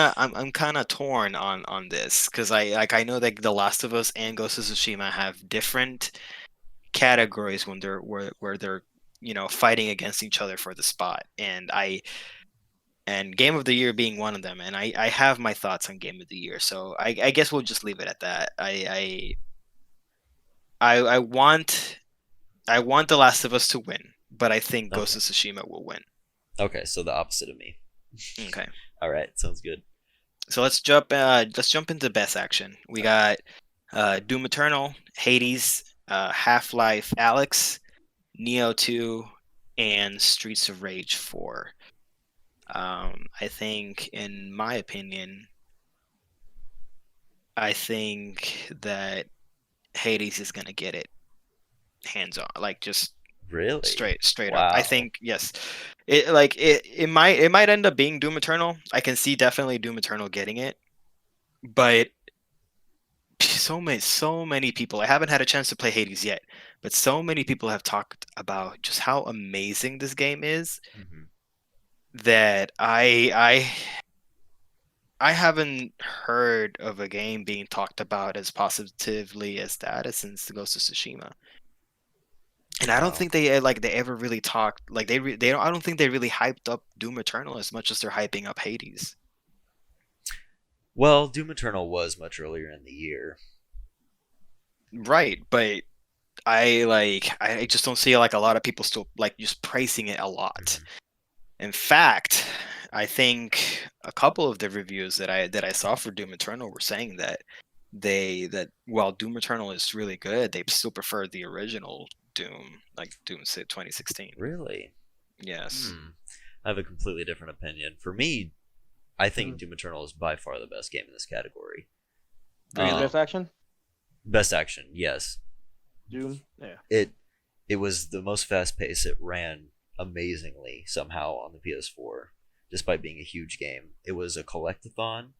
of torn on this because I know that The Last of Us and Ghost of Tsushima have different categories when where they're fighting against each other for the spot, and Game of the Year being one of them, and I have my thoughts on Game of the Year, so I guess we'll just leave it at that. I want The Last of Us to win, but I think Ghost Okay. of Tsushima will win. Okay, so the opposite of me. Okay. All right, sounds good. So let's jump into best action. We got Doom Eternal, Hades, Half-Life Alyx, Neo 2, and Streets of Rage 4. I think, in my opinion, I think that Hades is gonna get it hands on, like just Really? straight up. I Wow. think yes. It might end up being Doom Eternal. I can see definitely Doom Eternal getting it, but so many people. I haven't had a chance to play Hades yet, but so many people have talked about just how amazing this game is Hmm. that I haven't heard of a game being talked about as positively as that since the Ghost of Tsushima. And I don't Wow. think they ever really talked like they don't I don't think they really hyped up Doom Eternal as much as they're hyping up Hades. Well, Doom Eternal was much earlier in the year. Right, but I just don't see like a lot of people still like just praising it a lot. Mhm. In fact, I think a couple of the reviews that I saw for Doom Eternal were saying that that while Doom Eternal is really good, they still prefer the original Doom, like Doom 2016. Really? Yes. Hmm. I have a completely different opinion. For me, I think Mhm. Doom Eternal is by far the best game in this category. Really? Best action, Best action, yes. Doom. Yeah. It it was the most fast paced. It ran amazingly somehow on the PS4, despite being a huge game. It was a collectathon.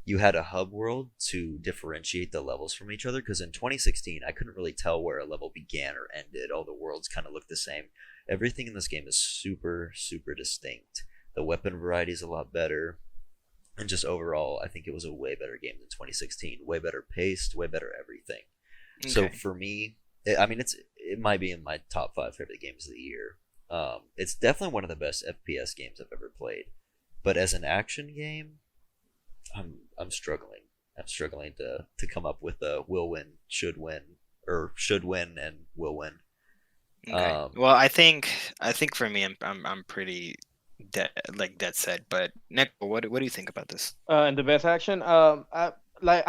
You had a hub world to differentiate the levels from each other because in 2016 I couldn't really tell where a level began or ended. All the worlds kind of looked the same. everything in this game is super super distinct. The weapon variety is a lot better, and just overall, I think it was a way better game than 2016. Way better paced, way better everything. So Okay. for me, I mean, it might be in my top five favorite games of the year. It's definitely one of the best FPS games I've ever played. But as an action game, I'm struggling. I'm struggling to come up with a will win, or should win and will win. Okay. Well, I think for me, I'm pretty dead set. But Nick, what do you think about this? And the best action, I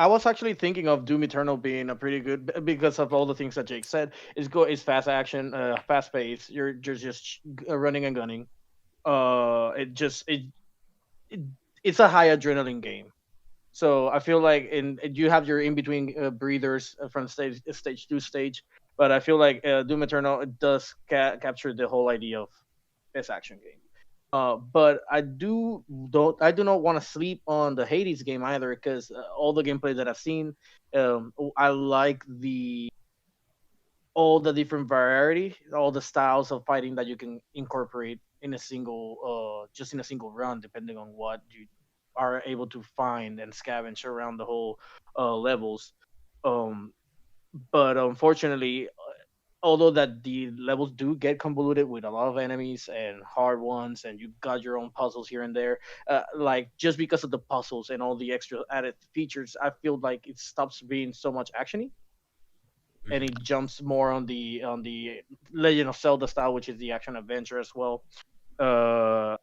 was actually thinking of Doom Eternal being a pretty good because of all the things that Jake said. It's fast action, fast pace. You're just running and gunning. It just it it's a high adrenaline game. So I feel like you have your in between breathers from stage to stage, but I feel like Doom Eternal it does capture the whole idea of best action game. But I do not want to sleep on the Hades game either because all the gameplay that I've seen, I like the all the different variety, all the styles of fighting that you can incorporate in a single, just in a single run, depending on what you are able to find and scavenge around the whole levels. Um, but unfortunately, although that the levels do get convoluted with a lot of enemies and hard ones, and you got your own puzzles here and there, like just because of the puzzles and all the extra added features, I feel like it stops being so much actiony and Mhm. it jumps more on the Legend of Zelda style, which is the action adventure as well. Uh,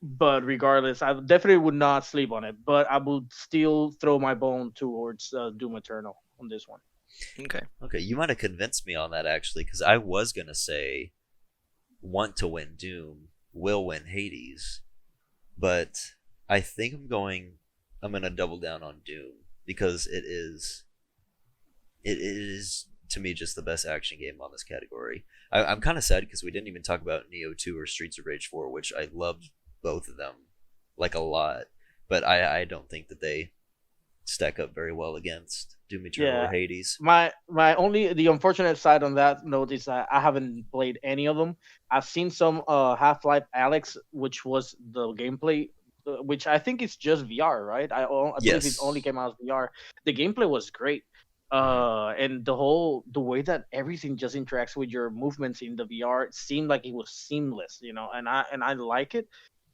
but regardless, I definitely would not sleep on it. But I would still throw my bone towards Doom Eternal on this one. Okay. Okay, you might have convinced me on that actually, because I was gonna say want to win Doom, will win Hades, but I think I'm gonna double down on Doom because it is to me just the best action game on this category. I'm kind of sad because we didn't even talk about Neo 2 or Streets of Rage 4, which I loved both of them like a lot, but I don't think that they stack up very well against Doom Eternal or Yeah, Hades. my only the unfortunate side on that note is that I haven't played any of them. I've seen some Half-Life Alex, which was the gameplay, which I think is just VR, right? I believe it only Yes. came out as VR. The gameplay was great. Mhm. And the way that everything just interacts with your movements in the VR it seemed like it was seamless, and I like it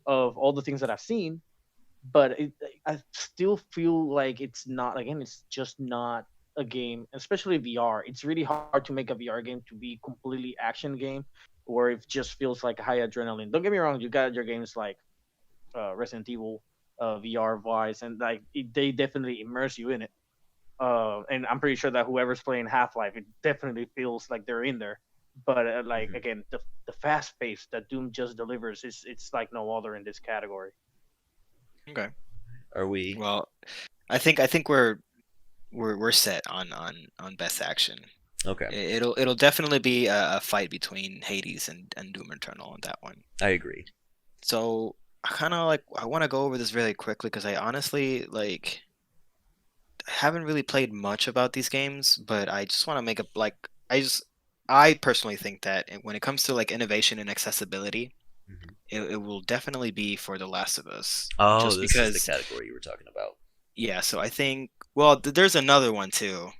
of all the things that I've seen, but I still feel like it's not. Again, it's just not a game, especially VR. It's really hard to make a VR game to be completely action game, where it just feels like high adrenaline. Don't get me wrong, you got your games like Resident Evil, VR wise, and like they definitely immerse you in it. And I'm pretty sure that whoever's playing Half Life, it definitely feels like they're in there. But like Mhm. again, the fast pace that Doom just delivers is it's like no other in this category. Okay. Are we? Well, I think we're set on best action. Okay, It'll definitely be a fight between Hades and Doom Eternal on that one. I agree. So I want to go over this really quickly because I honestly haven't really played much about these games, but I just want to make a I personally think that when it comes to like innovation and accessibility, Mhm. it will definitely be for The Last of Us, Oh, just this is the because. category you were talking about. Yeah, so I think well, there's another one too,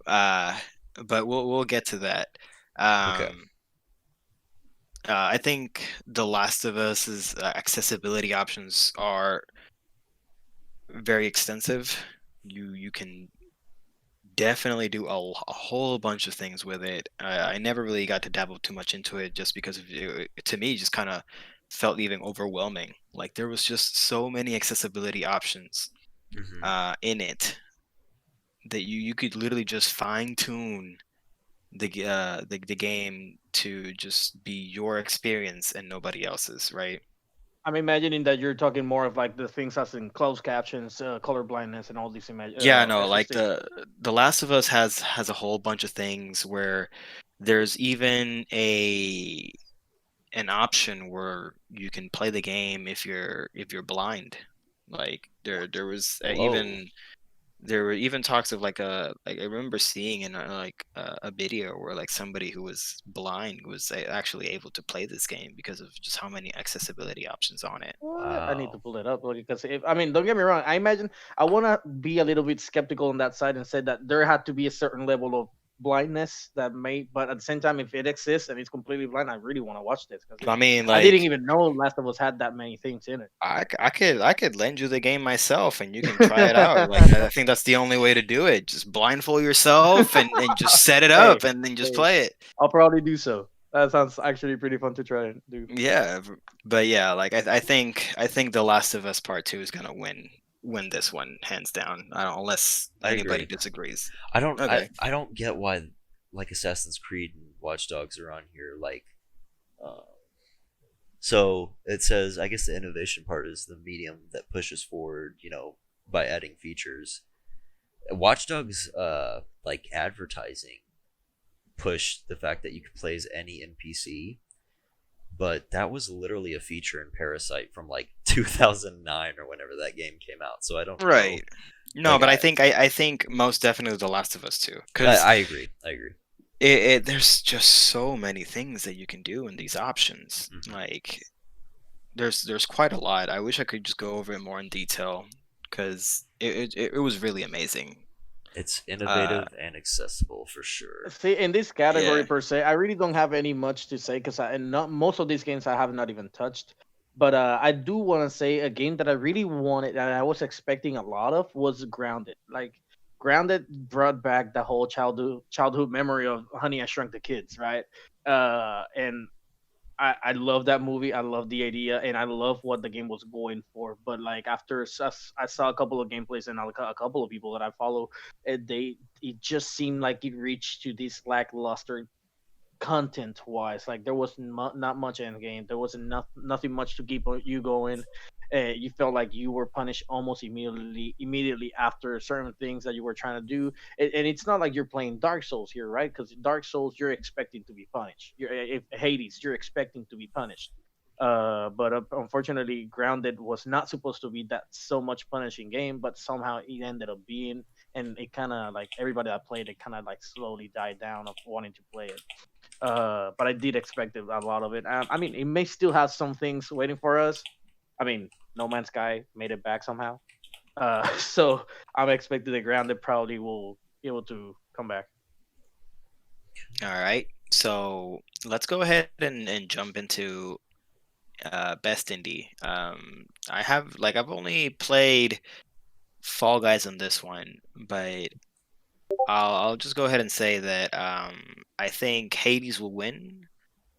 uh, but we'll get to that. Okay. Um, I think The Last of Us's accessibility options are very extensive. You can definitely do a whole bunch of things with it. I never really got to dabble too much into it just because to me, just kind of felt even overwhelming. Like there was just so many accessibility options Hmm. in it that you could literally just fine tune the game to just be your experience and nobody else's, right? I'm imagining that you're talking more of like the things as in closed captions, color blindness, and all these Yeah, no, like assisting. the Last of Us has a whole bunch of things where there's even a an option where you can play the game if you're blind. Like there was Whoa. even there were even talks of like I remember seeing in a video where like somebody who was blind was actually able to play this game because of just how many accessibility options on it. What? I need to Wow. pull it up because if I mean, don't get me wrong. I imagine I want to be a little bit skeptical on that side and say that there had to be a certain level of blindness that may, but at the same time, if it exists and it's completely blind, I really want to watch this because I mean, I didn't like even know Last of Us had that many things in it. I could lend you the game myself and you can try it out. Like I think that's the only way to do it. Just blindfold yourself and just set it Hey, up and then just hey, play it. I'll probably do so. That sounds actually pretty fun to try and do. Yeah, but yeah, like I think The Last of Us Part 2 is gonna win this one hands down. I don't, unless I anybody agree. disagrees. I don't. Okay. I don't get why like Assassin's Creed and Watch Dogs are on here. Like, uh, so it says. I guess the innovation part is the medium that pushes forward. By adding features. Watch Dogs, like advertising, pushed the fact that you could play as any NPC, but that was literally a feature in Parasite from like 2009 or whenever that game came out. So I don't know. Right. No, Like but I think most definitely The Last of Us 2, I, because I agree. I agree. there's just so many things that you can do in these options. Mhm. Like there's quite a lot. I wish I could just go over it more in detail because it was really amazing. It's innovative and accessible for sure. See, in this category Yeah. per se, I really don't have any much to say because and not most of these games I have not even touched. But I do want to say a game that I really wanted and I was expecting a lot of was Grounded. Like Grounded brought back the whole childhood memory of Honey I Shrunk the Kids, right? And I love that movie. I love the idea, and I love what the game was going for. But like after I saw a couple of gameplays and a couple of people that I follow, it just seemed like it reached to this lackluster content wise. Like there was not much end game. There was nothing much to keep you going. You felt like you were punished almost immediately after certain things that you were trying to do. And it's not like you're playing Dark Souls here, right? Because Dark Souls you're expecting to be punished. If Hades you're expecting to be punished. But unfortunately, Grounded was not supposed to be that so much punishing game, but somehow it ended up being, and it kind of like everybody that played it kind of like slowly died down of wanting to play it. But I did expect a lot of it. I mean, it may still have some things waiting for us. I mean, No Man's Sky made it back somehow. So I'm expecting the Grounded probably will be able to come back. All right. So let's go ahead and jump into best indie. I've only played Fall Guys on this one, but I'll just go ahead and say that I think Hades will win,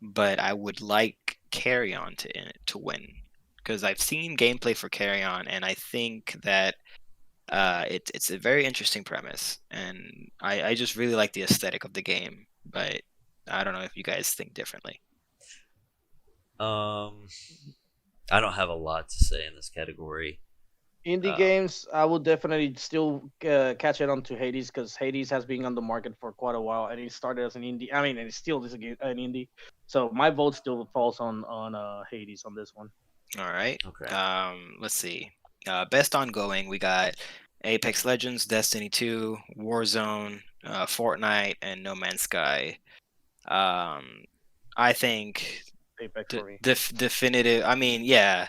but I would like Carry On to win because I've seen gameplay for Carry On, and I think that it's a very interesting premise, and I just really like the aesthetic of the game, but I don't know if you guys think differently. Um, I don't have a lot to say in this category. Indie Uh, games, I will definitely still catch it on to Hades because Hades has been on the market for quite a while, and it started as an indie. I mean, and it still is an indie. So my vote still falls on Hades on this one. All right. okay. Let's see. Best ongoing, we got Apex Legends, Destiny 2, Warzone, Fortnite, and No Man's Sky. I think Apex for me. definitive. I mean, yeah.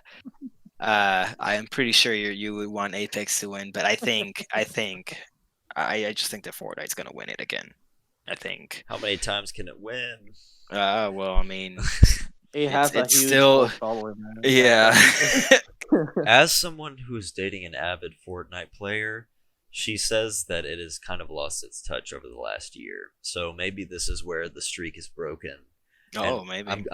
I am pretty sure you would want Apex to win, but I just think that Fortnite's gonna win it again. I think. How many times can it win? Well, I mean, It has a it's huge still cult following, man. yeah. As someone who is dating an avid Fortnite player, she says that it has kind of lost its touch over the last year. So maybe this is where the streak is broken. Oh, And maybe.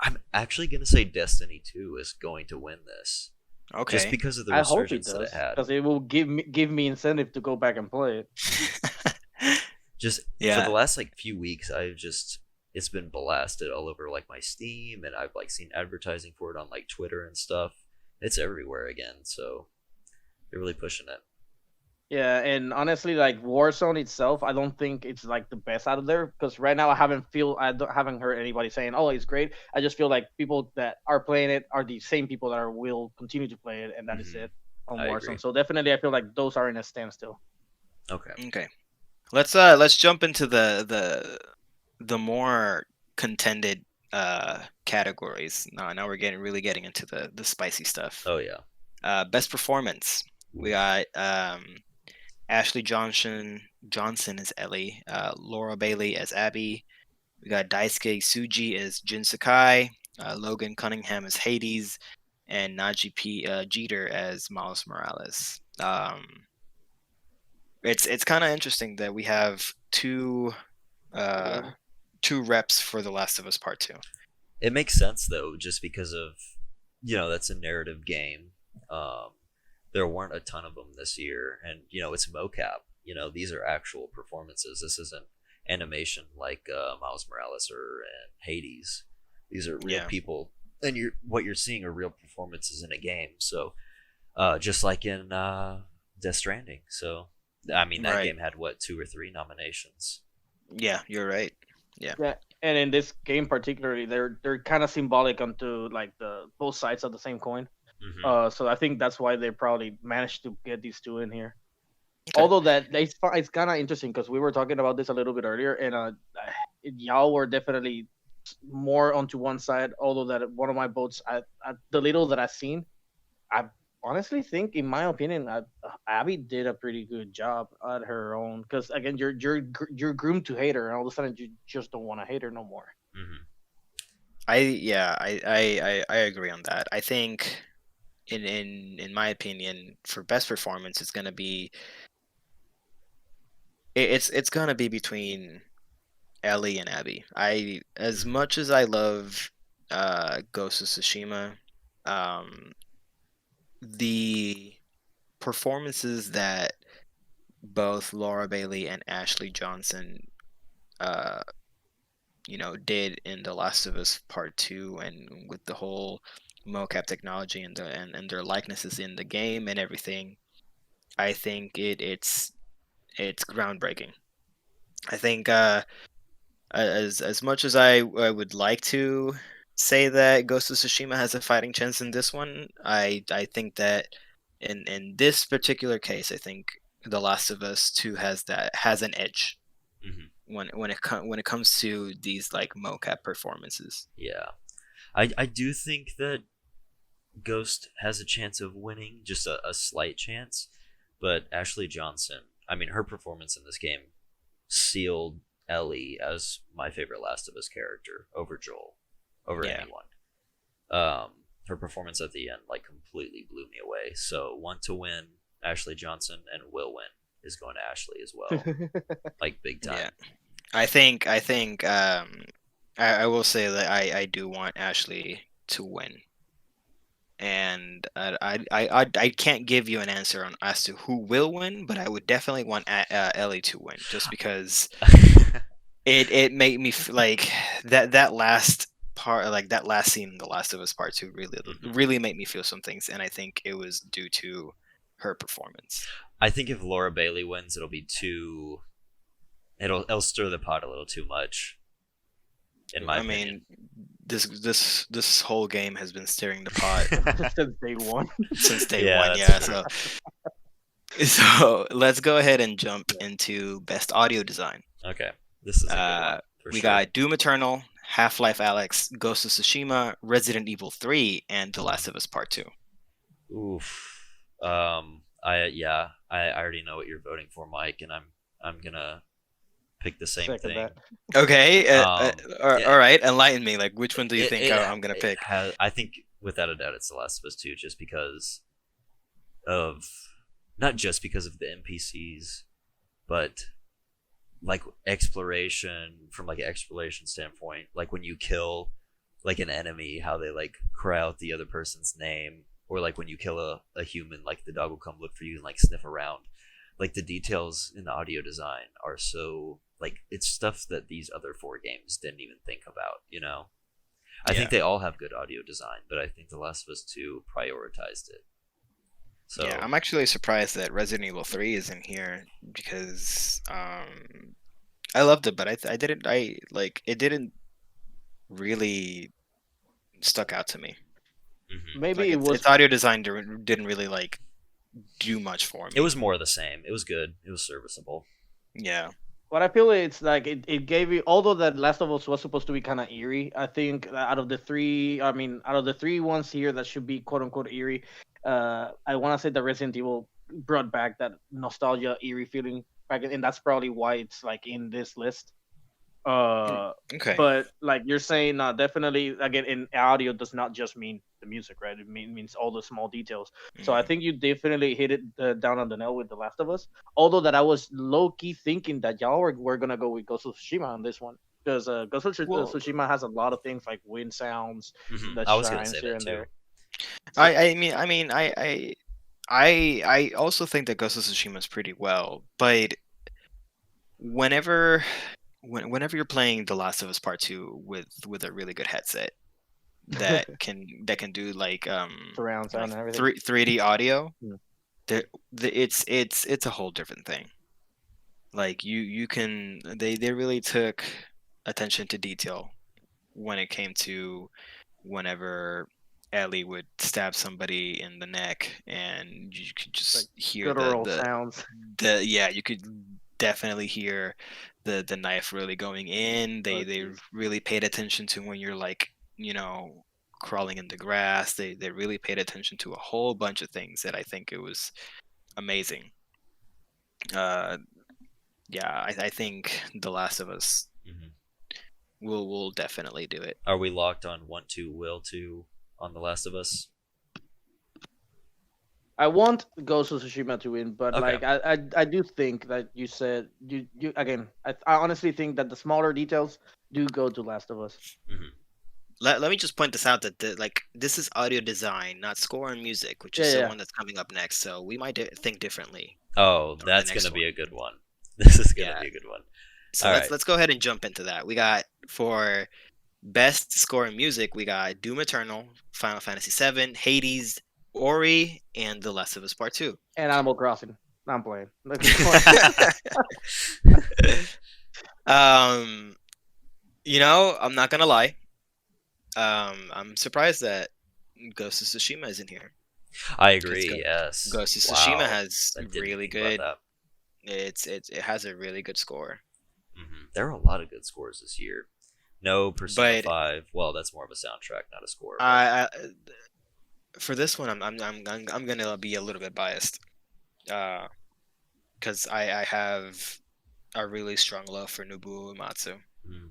I'm actually gonna say Destiny 2 is going to win this. Okay. Just because of the I hope it resurgence that does it had. because it will give me incentive to go back and play it. Just for Yeah. the last like few weeks, it's been blasted all over like my Steam, and I've like seen advertising for it on like Twitter and stuff. It's everywhere again, so they're really pushing it. Yeah, and honestly, like Warzone itself, I don't think it's like the best out of there because right now haven't heard anybody saying, "Oh, it's great." I just feel like people that are playing it are the same people that will continue to play it, and that is Mhm. it. on I agree. Warzone. So definitely, I feel like those are in a standstill. Okay. Okay. Let's jump into the more contended categories. Now we're really getting into the spicy stuff. Oh yeah. Best performance. We got Ashley Johnson as Ellie, Laura Bailey as Abby. We got Daisuke Tsuji as Jin Sakai, Logan Cunningham as Hades, and Jeter as Miles Morales. It's kind of interesting that we have two reps for The Last of Us Part Two. It makes sense though, just because of that's a narrative game. There weren't a ton of them this year, and it's mocap. These are actual performances. This isn't animation like Miles Morales or Hades. These are real people, and what you're seeing are real performances in a game. So, just like in Death Stranding. So, I mean, that game had what, 2 or 3 nominations. Yeah, you're right. Yeah, and in this game particularly, they're kind of symbolic onto like the both sides of the same coin. Mm-hmm. So I think that's why they probably managed to get these two in here. Okay. Although it's kind of interesting because we were talking about this a little bit earlier, and y'all were definitely more onto one side. Although that one of my votes, the little that I've seen, I honestly think, in my opinion, Abby did a pretty good job at her own. Because again, you're groomed to hate her, and all of a sudden you just don't want to hate her no more. Mm-hmm. I agree on that. I think in my opinion, for best performance, it's gonna be between Ellie and Abby. As much as I love Ghost of Tsushima, the performances that both Laura Bailey and Ashley Johnson did in The Last of Us Part 2, and with the whole mocap technology and their likenesses in the game and everything, I think it's groundbreaking. I think as much as I would like to say that Ghost of Tsushima has a fighting chance in this one, I think that in this particular case, I think The Last of Us 2 has an edge. Mm-hmm. when it comes to these like mocap performances. Yeah, I do think that Ghost has a chance of winning, just a slight chance. But Ashley Johnson, I mean, her performance in this game sealed Ellie as my favorite Last of Us character over Joel, over anyone. Her performance at the end like completely blew me away. So one to win, Ashley Johnson, and will win is going to Ashley as well, like big time. Yeah, I think I will say that I do want Ashley to win, and I can't give you an answer on as to who will win, but I would definitely want Ellie to win, just because it made me like that last part, like that last scene in The Last of Us Part 2 really made me feel some things, and I think it was due to her performance. I think if Laura Bailey wins, it'll be too. It'll stir the pot a little too much. In my opinion. This whole game has been stirring the pot since day one. Since day one, yeah. So let's go ahead and jump into best audio design. Okay, this is a good one, we got Doom Eternal, Half-Life Alyx, Ghost of Tsushima, Resident Evil 3, and The Last of Us Part 2. Oof. I already know what you're voting for, Mike, and I'm gonna pick the same thing. Okay. All right. Enlighten me. Like, which one do you think I'm gonna pick? I think without a doubt it's The Last of Us 2, just because of not just because of the NPCs, but like exploration from like an exploration standpoint. Like when you kill like an enemy, how they like cry out the other person's name, or like when you kill a human, like the dog will come look for you and like sniff around. Like the details in the audio design are so like it's stuff that these other 4 games didn't even think about, I think they all have good audio design, but I think The Last of Us 2 prioritized it. So yeah, I'm actually surprised that Resident Evil 3 is in here, because I loved it, but it didn't really stuck out to me. Mm-hmm. Maybe like it was its audio design didn't really like do much for me. It was more of the same. It was good. It was serviceable. Yeah. What I feel it's like it gave you, although that Last of Us was supposed to be kind of eerie. I think that out of the three ones here that should be quote unquote eerie, I want to say that Resident Evil brought back that nostalgia eerie feeling back, and that's probably why it's like in this list. Okay. But like you're saying, definitely again in audio does not just mean the music, right? It means all the small details. So I think you definitely hit it down on the nail with The Last of Us. Although that I was low key thinking that y'all were gonna go with Ghost of Tsushima on this one because Ghost of Well- Tsushima has a lot of things like wind sounds that I was gonna shines say here that and too. there. I also think that Ghost of Tsushima is pretty well, but whenever you're playing The Last of Us Part 2 with a really good headset that can do like Surround sound and like everything. 3D audio, Yeah. it's a whole different thing. Like you can they really took attention to detail when it came to whenever Ellie would stab somebody in the neck, and you could just hear Guttural the sounds. you could definitely hear the knife really going in. They jeez. really paid attention to when you're like, crawling in the grass. They really paid attention to a whole bunch of things that I think it was amazing. Yeah, I think The Last of Us Mhm. will definitely do it. Are we locked on want to, will to on The Last of Us? I want Ghost of Tsushima to win, but Okay. like I do think that you said you again. I honestly think that the smaller details do go to Last of Us. Let me just point this out that this is audio design, not score and music, which is Yeah, the yeah. one that's coming up next. So we might think differently. Oh, the that's next gonna be one. a good one. This is gonna Yeah. be a good one. So All let's right. let's go ahead and jump into that. We got for best score and music, we got Doom Eternal, Final Fantasy VII, Hades, Ori, and The Last of Us Part 2. And Animal Crossing. I'm playing. I'm not gonna lie. I'm surprised that Ghost of Tsushima isn't here. I agree. Go- Yes. Ghost of Wow. Tsushima has I didn't really think about good. It has a really good score. that. There are a lot of good scores this year. No Persona But- 5. Well, that's more of a soundtrack, not a score. I for this one, I'm gonna be a little bit biased, because I have a really strong love for Nobuo Uematsu.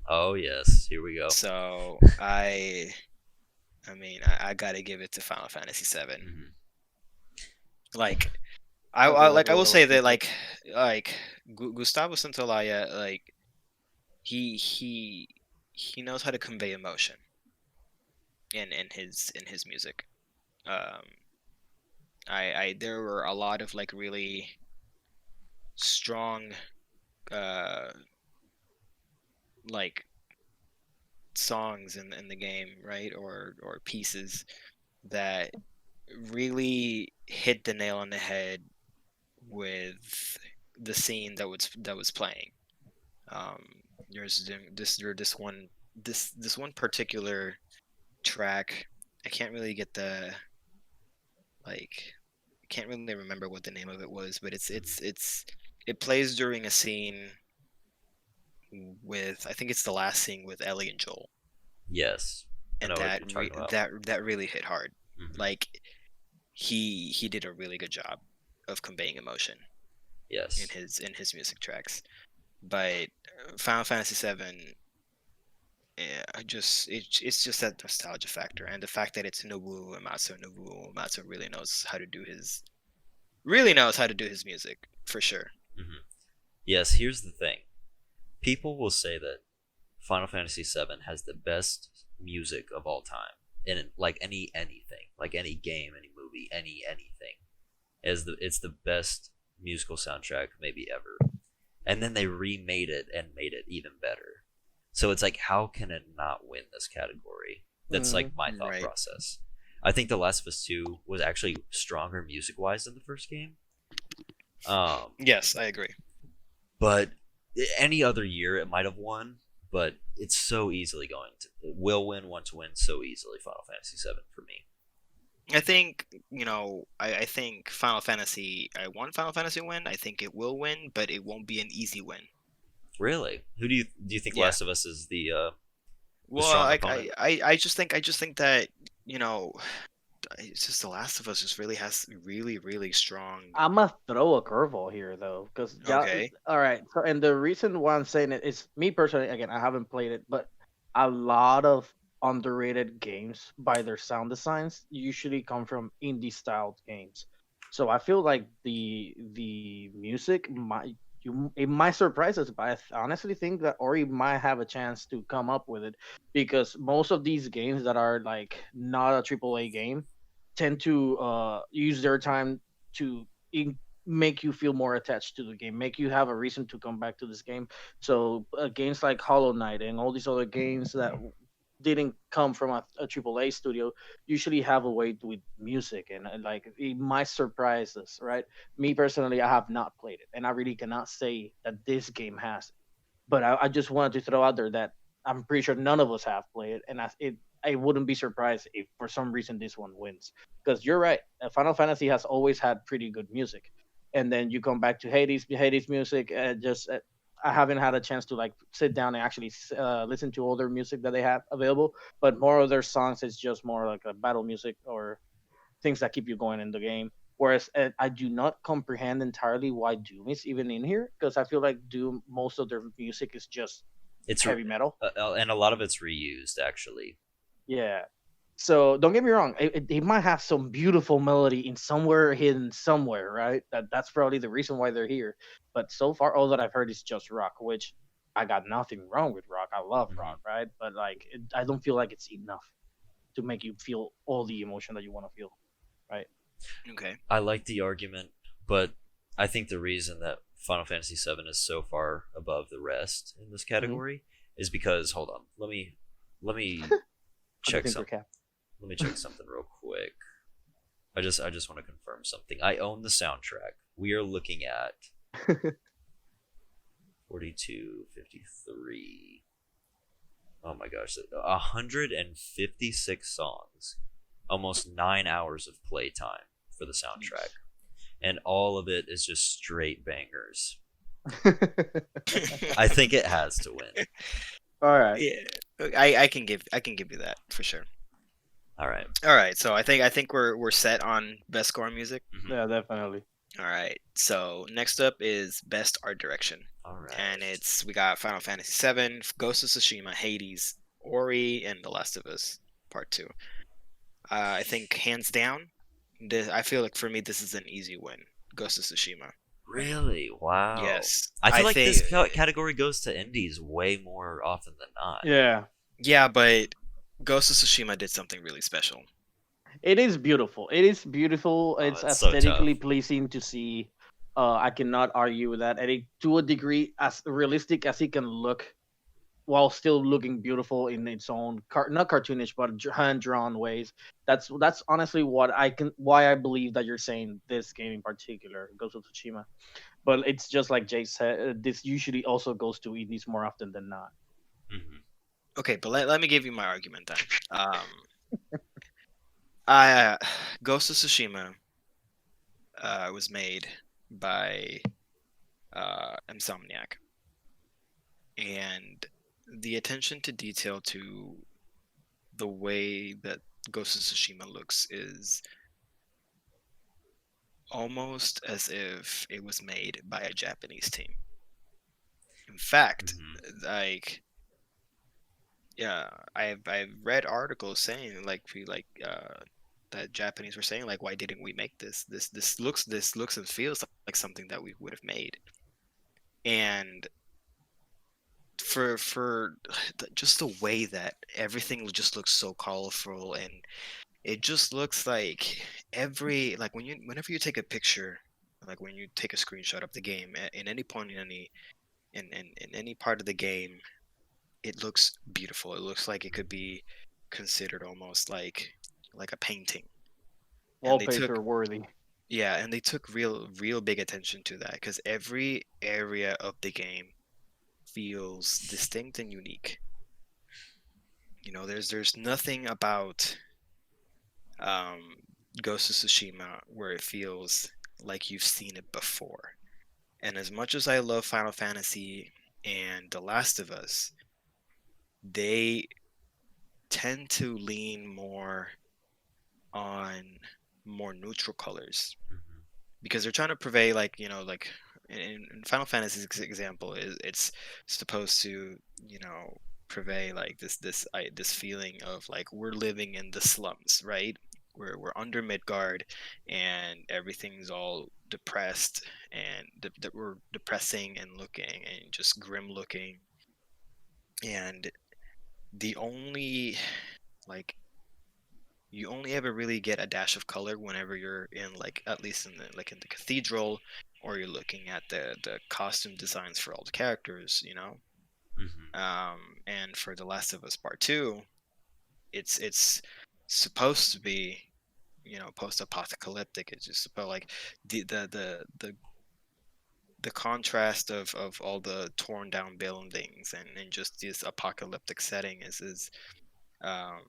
Oh yes, here we go. So I gotta give it to Final Fantasy VII. Mhm. Like I'll I give like it I a will little say that bit. like Gustavo Santaolalla, like he knows how to convey emotion in his music. There were a lot of like really strong like songs in the game, right? Or pieces that really hit the nail on the head with the scene that was playing. There's this one particular track. I can't really get can't really remember what the name of it was, but it plays during a scene with, I think it's the last scene with Ellie and Joel, Yes. I and know what you're talking about. that really hit hard. Mhm. Like he did a really good job of conveying emotion Yes. in his music tracks. But Final Fantasy VII, it's just that nostalgia factor, and the fact that it's Nobuo Uematsu. Nobuo Uematsu really knows how to do his music for sure. Yes, here's the thing. People will say that Final Fantasy VII has the best music of all time in like anything, like any game, any movie, anything. It's the best musical soundtrack maybe ever. And then they remade it and made it even better. So it's like, how can it not win this category? That's like my thought Right. process. I think The Last of Us 2 was actually stronger music wise than the first game. Yes, I agree. But any other year it might have won, but it's so easily going to, it will win, want to win so easily. Final Fantasy VII for me. I think, I think Final Fantasy. I want Final Fantasy to win. I think it will win, but it won't be an easy win. Really? Who do you think Yeah. Last of Us is the Well, strong I opponent? I, I just think that it's just The Last of Us just really has really strong. I'm gonna throw a curveball here though, because Okay. all right. So, and the reason why I'm saying it is me personally. Again, I haven't played it, but a lot of underrated games by their sound designs usually come from indie styled games. So I feel like the music might it might surprise us, but I honestly think that Ori might have a chance to come up with it because most of these games that are like not a AAA game tend to use their time to make you feel more attached to the game, make you have a reason to come back to this game. So games like Hollow Knight and all these other games that didn't come from a AAA studio usually have a way with music, and like it might surprise us, right? Me personally, I have not played it, and I really cannot say that this game has it. But I just wanted to throw out there that I'm pretty sure none of us have played it, and I wouldn't be surprised if for some reason this one wins. Because you're right, Final Fantasy has always had pretty good music, and then you come back to Hades music. Just I haven't had a chance to like sit down and actually listen to all their music that they have available, but more of their songs is just more like a battle music or things that keep you going in the game. Whereas I do not comprehend entirely why Doom is even in here because I feel like Doom, most of their music is just It's heavy metal. and a lot of it's reused actually. Yeah. So don't get me wrong, it might have some beautiful melody in somewhere hidden somewhere, right? That's probably the reason why they're here. But so far, all that I've heard is just rock, which I got nothing wrong with rock. I love Mhm. rock, right? But like, I don't feel like it's enough to make you feel all the emotion that you want to feel, right? Okay. I like the argument, but I think the reason that Final Fantasy VII is so far above the rest in this Mm-hmm. category is because hold on, let me What do you check think, some. recap? Let me check something real quick. I just want to confirm something. I own the soundtrack. We are looking at 4253. Oh my gosh, 156 songs, almost 9 hours of playtime for the soundtrack, and all of it is just straight bangers. I think it has to win. All right. Yeah, I can give you that for sure. All right. All right, so I think we're set on best score music. Mhm. Yeah, definitely. All right, so next up is best art direction, All right. and we got Final Fantasy VII, Ghost of Tsushima, Hades, Ori, and The Last of Us Part Two. I think hands down, I feel like for me this is an easy win. Ghost of Tsushima. Really? Wow. Yes, I I feel like think. this category goes to indies way more often than not. Yeah. Yeah, but Ghost of Tsushima did something really special. It is beautiful. It is beautiful. Oh, It's it's so tough. aesthetically pleasing to see. I cannot argue with that. And it, to a degree, as realistic as it can look, while still looking beautiful in its own not cartoonish but hand drawn ways. That's honestly what I can why I believe that you're saying this game in particular Ghost of Tsushima. But it's just like Jay said, this usually also goes to indies more often than not. Mhm. Okay, but let me give you my argument then. I Ghost of Tsushima was made by Insomniac, and the attention to detail to the way that Ghost of Tsushima looks is almost as if it was made by a Japanese team. In fact, Mhm. like yeah, I've read articles saying that Japanese were saying like, why didn't we make this? This looks and feels like something that we would have made. And for just the way that everything just looks so colorful, and it just looks like whenever you take a picture, like when you take a screenshot of the game in any point in any part of the game, it looks beautiful. It looks like it could be considered almost like a painting. And they took Wallpaper worthy. Yeah, and they took real big attention to that because every area of the game feels distinct and unique. There's nothing about um Ghost of Tsushima where it feels like you've seen it before. And as much as I love Final Fantasy and The Last of Us, they tend to lean more on more neutral colors Mhm. because they're trying to purvey, like, like in Final Fantasy's example is it's supposed to, purvey like this feeling of like we're living in the slums, right? We're under Midgard and everything's all depressed and we're depressing and looking and just grim looking, and the only like you only ever really get a dash of color whenever you're in, like, at least in the cathedral, or you're looking at the costume designs for all the characters, Mhm. and for The Last of Us Part 2, it's supposed to be, post-apocalyptic. It's just about like the contrast of all the torn down buildings and just this apocalyptic setting is um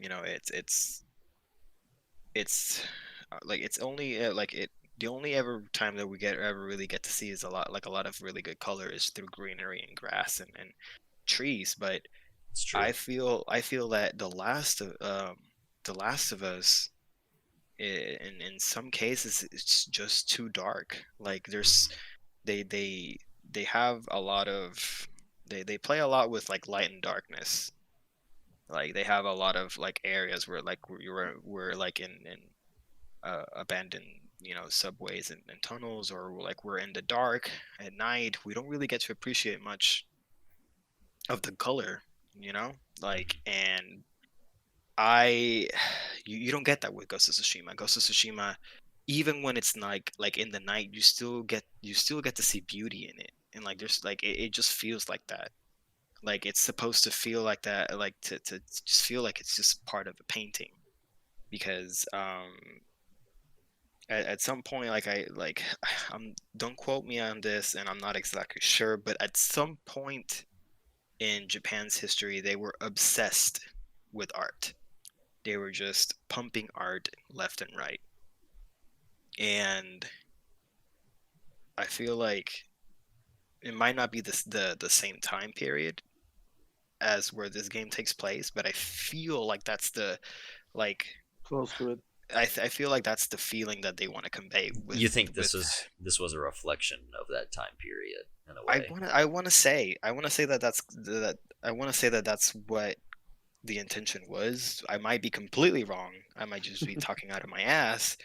it's like it's only like it the only ever time that we ever really get to see is a lot of really good color is through greenery and grass and trees. But It's true. I feel that the Last of Us, in some cases it's just too dark. Like there's Mhm. they they have a lot of they play a lot with like light and darkness. Like they have a lot of like areas where like we're like in abandoned, subways and tunnels, or like we're in the dark at night. We don't really get to appreciate much of the color, you know like. Mhm. And I you don't get that with Ghost of Tsushima. Ghost of Tsushima, even when it's like in the night, you still get to see beauty in it. And like there's like it just feels like that. Like it's supposed to feel like that, like to just feel like it's just part of a painting. Because at some point, like don't quote me on this, and I'm not exactly sure, but at some point in Japan's history, they were obsessed with art. They were just pumping art left and right. And I feel like it might not be the same time period as where this game takes place, but I feel like that's the like Close to it. I feel like that's the feeling that they want to convey You with think with this was a reflection of that time period in a I way? want to I want to say I want to say that I want to say that that's what the intention was. I might be completely wrong. I might just be talking out of my ass,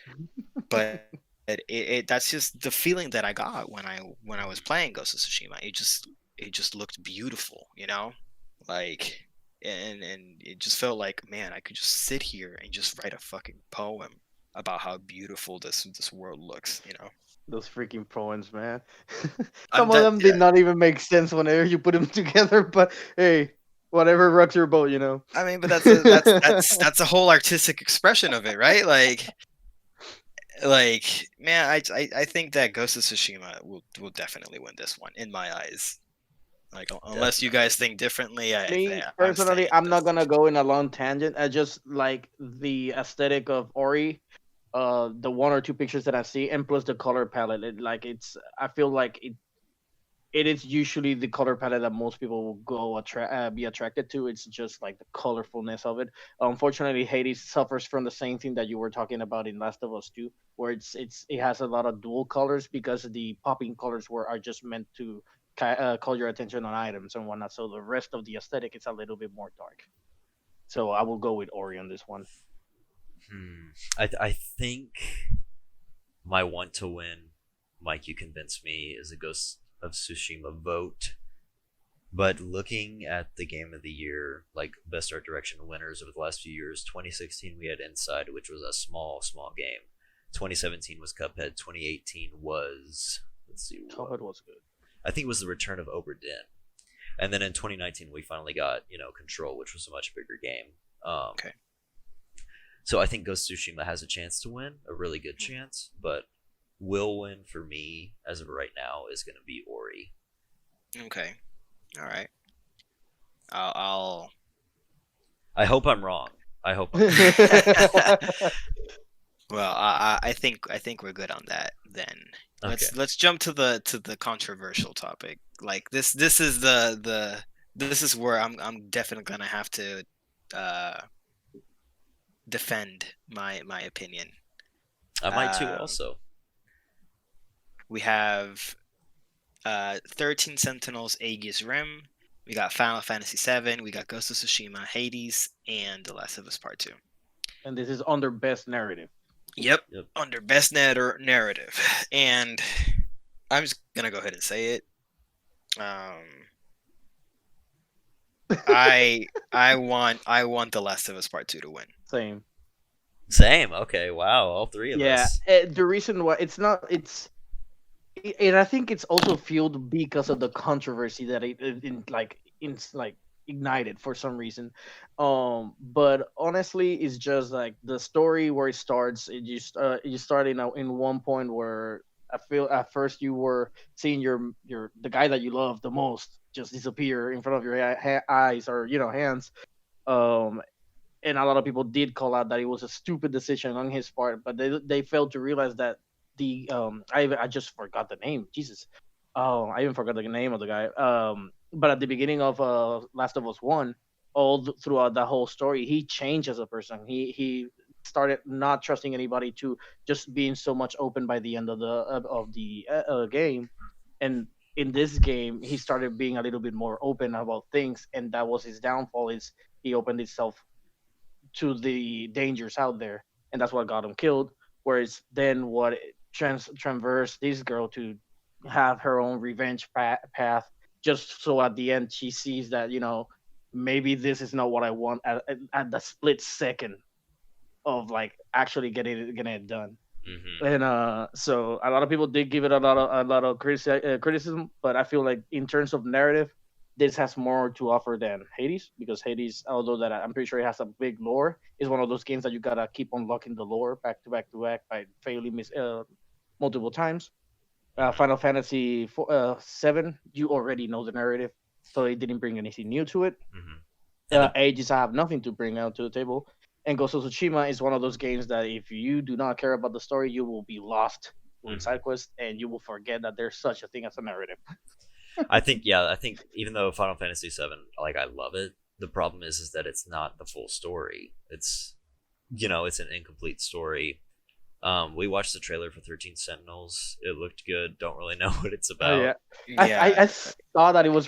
but that's just the feeling that I got when I was playing Ghost of Tsushima. It just looked beautiful, like. And it just felt like, man, I could just sit here and just write a fucking poem about how beautiful this world looks. Those freaking poems, man. I'm Some of that them did not even make sense whenever you put them together, but hey, whatever rocks your boat, you know. I mean, but that's a whole artistic expression of it, right? Like, man, I think that Ghost of Tsushima will definitely win this one in my eyes. Like, unless you guys Definitely. think differently, Me I'm personally, staying I'm not Ghost of gonna Tsushima. go in a long tangent. I just like the aesthetic of Ori, the one or two pictures that I see, and plus the color palette. I feel like it is usually the color palette that most people will be attracted to. It's just like the colorfulness of it. Unfortunately, Hades suffers from the same thing that you were talking about in Last of Us 2, where it has a lot of dual colors because the popping colors are just meant to call your attention on items and whatnot. So the rest of the aesthetic is a little bit more dark. So I will go with Ori on this one. I think my want to win, Mike, you convinced me, is a Ghost of Tsushima vote. But looking at the game of the year, like best art direction winners over the last few years, 2016 we had Inside, which was a small game. 2017 was Cuphead. 2018 was, let's see what, Cuphead was good. I think it was the return of Obra Dinn. And then in 2019 we finally got Control, which was a much bigger game. Okay. So I think Ghost of Tsushima has a chance to win, a really good chance, but will win for me as of right now is going to be Ori. Okay. All right. I'll I hope I'm wrong. I hope. I'm Well, I think we're good on that then. okay. Let's jump to the controversial topic. Like this is this is where I'm definitely gonna have to uh defend my opinion. I might too. Um, Also, we have 13 Sentinels, Aegis Rim. We got Final Fantasy VII. We got Ghost of Tsushima, Hades, and The Last of Us Part 2. And this is under best narrative. Yep. Yep. Under best narrative, and I'm just gonna go ahead and say it. I want The Last of Us Part 2 to win. Same. same. Okay. Wow. All three of Yeah, us. the reason why it's not it's and I think it's also fueled because of the controversy that like ignited for some reason. But honestly, it's just like the story where it starts. You start in one point where I feel at first you were seeing your the guy that you love the most just disappear in front of your eyes or hands. Um, and a lot of people did call out that it was a stupid decision on his part, but they failed to realize that I just forgot the name. Jesus, oh, I even forgot the name of the guy. But at the beginning of Last of Us One, throughout the whole story, he changed as a person. He started not trusting anybody to just being so much open by the end of the game, and in this game he started being a little bit more open about things, and that was his downfall. Is he opened himself to the dangers out there, and that's what got him killed. Whereas then, what transversed this girl to have her own revenge path, just so at the end she sees that maybe this is not what I want at the split second of like actually getting it done. Hmm. And so a lot of people did give it a lot of criticism, but I feel like in terms of narrative, this has more to offer than Hades, because Hades, although that I'm pretty sure it has a big lore, is one of those games that you gotta keep unlocking the lore back to back to back by failing multiple times. Final Fantasy 7, you already know the narrative, so it didn't bring anything new to it. Hmm. And the, Ages, I have nothing to bring out to the table. And Ghost of Tsushima is one of those games that if you do not care about the story, you will be lost doing Mhm. side quests, and you will forget that there's such a thing as a narrative. I think yeah. I think even though Final Fantasy VII, like I love it, the problem is that it's not the full story. It's it's an incomplete story. We watched the trailer for 13 Sentinels. It looked good. Don't really know what it's Oh yeah, about. I saw that it was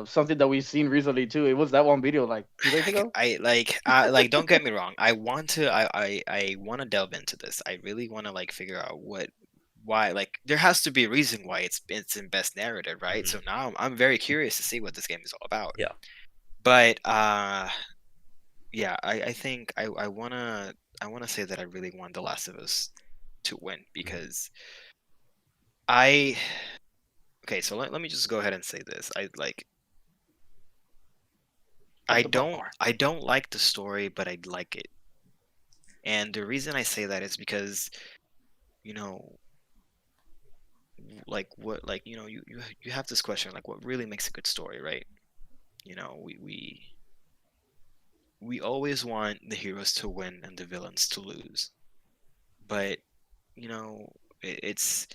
something that we've seen recently too. It was that one video like 2 days ago. I don't get me wrong. I want to delve into this. I really want to like figure out why like there has to be a reason why it's in best narrative, right? Mhm. So now I'm very curious to see what this game is all about. Yeah. But yeah, I think I wanna say that I really want The Last of Us to win because I okay, so let me just go ahead and say this. Drop the popcorn. I don't like the story, but I like it. And the reason I say that is because, you know, like what like you have this question like what really makes a good story, right? You know, we always want the heroes to win and the villains to lose. But, it's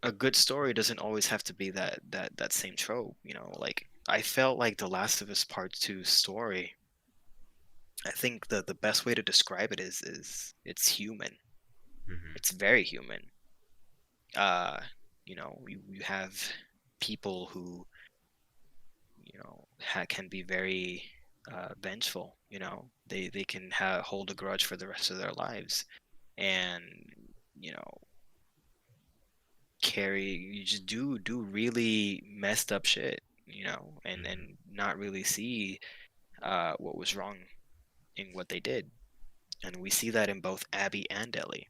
a good story doesn't always have to be that same trope, like I felt like The Last of Us Part 2 story. I think the best way to describe it is it's human. Hmm. It's very human. You have people who can be very vengeful. They can hold a grudge for the rest of their lives, and you know you just do really messed up shit, and not really see what was wrong in what they did. And we see that in both Abby and Ellie.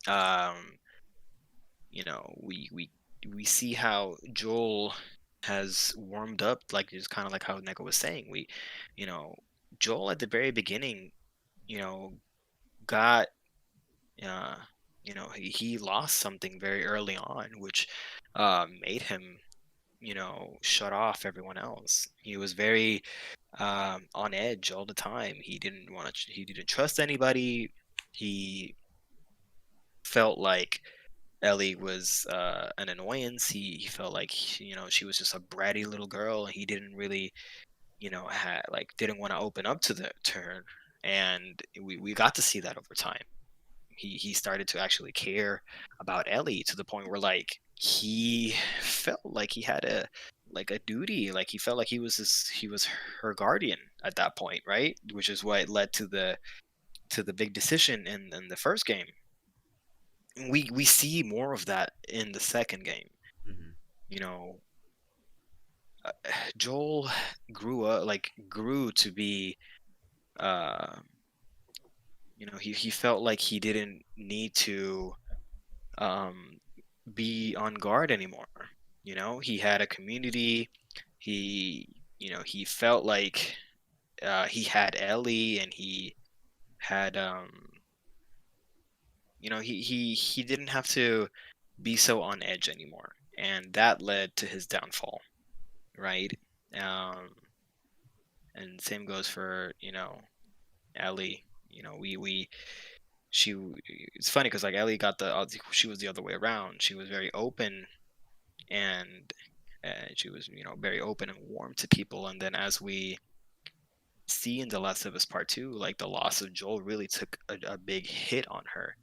Um, we see how Joel has warmed up, like just kind of like how Neko was saying. You know, Joel at the very beginning, you know, got, uh, he lost something very early on, which made him shut off everyone else. He was very on edge all the time. He didn't trust anybody. He felt like Ellie was an annoyance. He felt like she was just a bratty little girl, and he didn't really didn't want to open up to her. And we got to see that over time. He started to actually care about Ellie to the point where like he felt like he had a duty, like he felt like he was her guardian at that point, right? Which is what led to the big decision in the first game. We see more of that in the second game. Mhm. You know, Joel grew to be uh he felt like he didn't need to um be on guard anymore. He had a community. He felt like he had Ellie, and he had he didn't have to be so on edge anymore, and that led to his downfall, right? um and same goes for Ellie. We she it's funny because like Ellie got she was the other way around. She was very open, and she was very open and warm to people. And then as we see in The Last of Us Part 2, like the loss of Joel really took a big hit on her,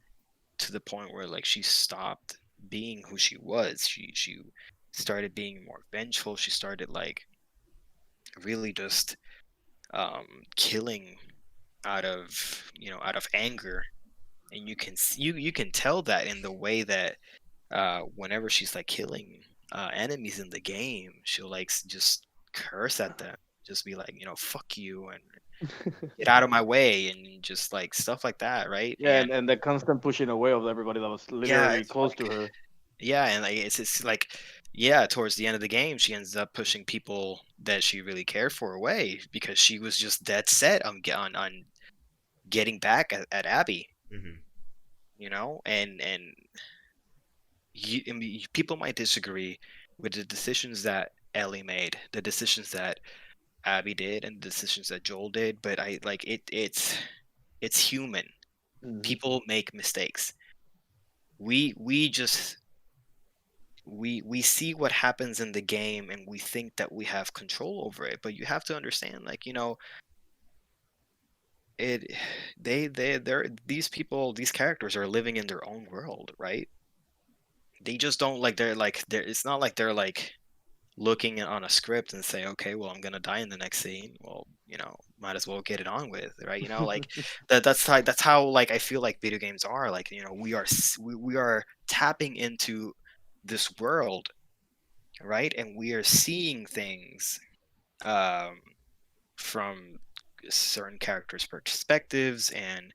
to the point where like she stopped being who she was. She started being more vengeful. She started like really just killing out of anger. And you can tell that in the way that whenever she's like killing enemies in the game, she'll like just curse at them, just be like, fuck you, and get out of my way, and just like stuff like that, right? Yeah, And and the constant pushing away of everybody that was yeah, literally it's close to like her. yeah, and like it's like yeah, towards the end of the game, she ends up pushing people that she really cared for away, because she was just dead set on getting back at Abby, Mhm. and I mean, people might disagree with the decisions that Ellie made, the decisions that Abby did, and the decisions that Joel did, but I like it's human. Mhm. People make mistakes. We just we see what happens in the game, and we think that we have control over it, but you have to understand, like, it they're these people, these characters are living in their own world, right? They just don't they're it's not like they're like looking on a script and say, okay, well, I'm gonna die in the next scene. Well, might as well get it on with, right? Like that's how like I feel like video games are. Like, we are tapping into this world, right? And we are seeing things um, from certain characters' perspectives, and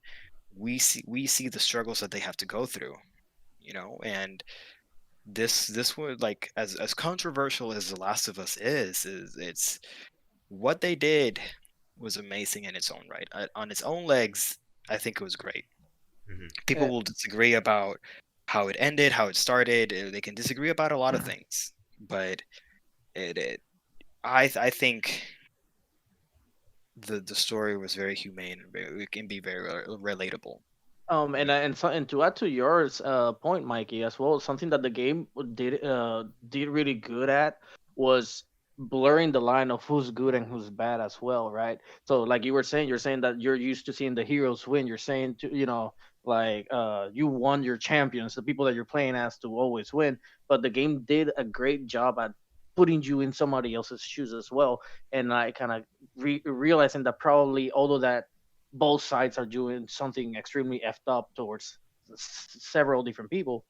we see the struggles that they have to go through, and this would, like, as controversial as The Last of Us is it's what they did was amazing in its own right. On its own legs, I think it was great. Mhm. People will disagree about how it ended, how it started. They can disagree about a lot of things, but it I think the story was very humane. It can be very relatable. And to add to yours point, Mikey, as well, something that the game did really good at was blurring the line of who's good and who's bad as well, right? So like you were saying, you're saying that you're used to seeing the heroes win. You're saying to like you want your champions, the people that you're playing as, to always win. But the game did a great job at putting you in somebody else's shoes as well, and I kind of realizing that probably, although that both sides are doing something extremely effed up towards several different people,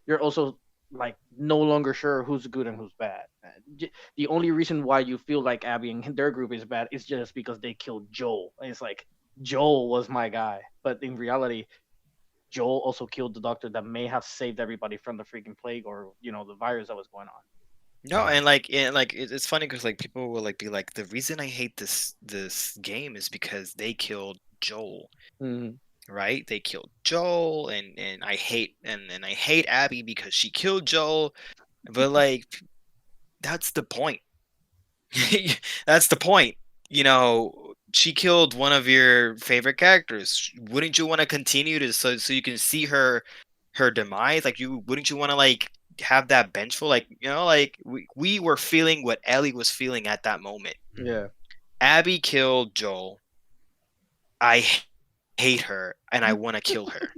you're also like no longer sure who's good and who's bad. The only reason why you feel like Abby and their group is bad is just because they killed Joel. And it's like Joel was my guy, but in reality, Joel also killed the doctor that may have saved everybody from the freaking plague, or the virus that was going on. No, and it's funny because like people will like be like, the reason I hate this game is because they killed Joel, Mm-hmm. right? They killed Joel, and I hate Abby because she killed Joel. But like, that's the point. That's the point. You know, she killed one of your favorite characters. Wouldn't you want to continue to so you can see her demise? Like wouldn't you want to like have that vengeful, like, you know, like we were feeling what Ellie was feeling at that moment. Yeah. Abby killed Joel. I hate her and I want to kill her.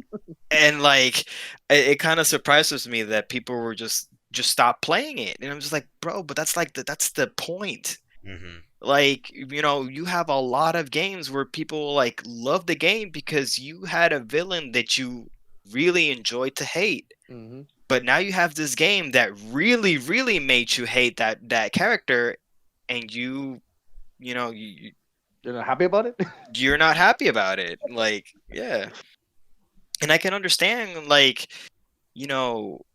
And like it kind of surprises me that people were just stop playing it. And I'm just like, bro, but that's like that's the point. Mm-hmm. Like, you know, you have a lot of games where people like love the game because you had a villain that you really enjoyed to hate. Mm-hmm. But now you have this game that really, really made you hate that character, and you know, You're not happy about it? you're not happy about it. Like, yeah. And I can understand, like, you know,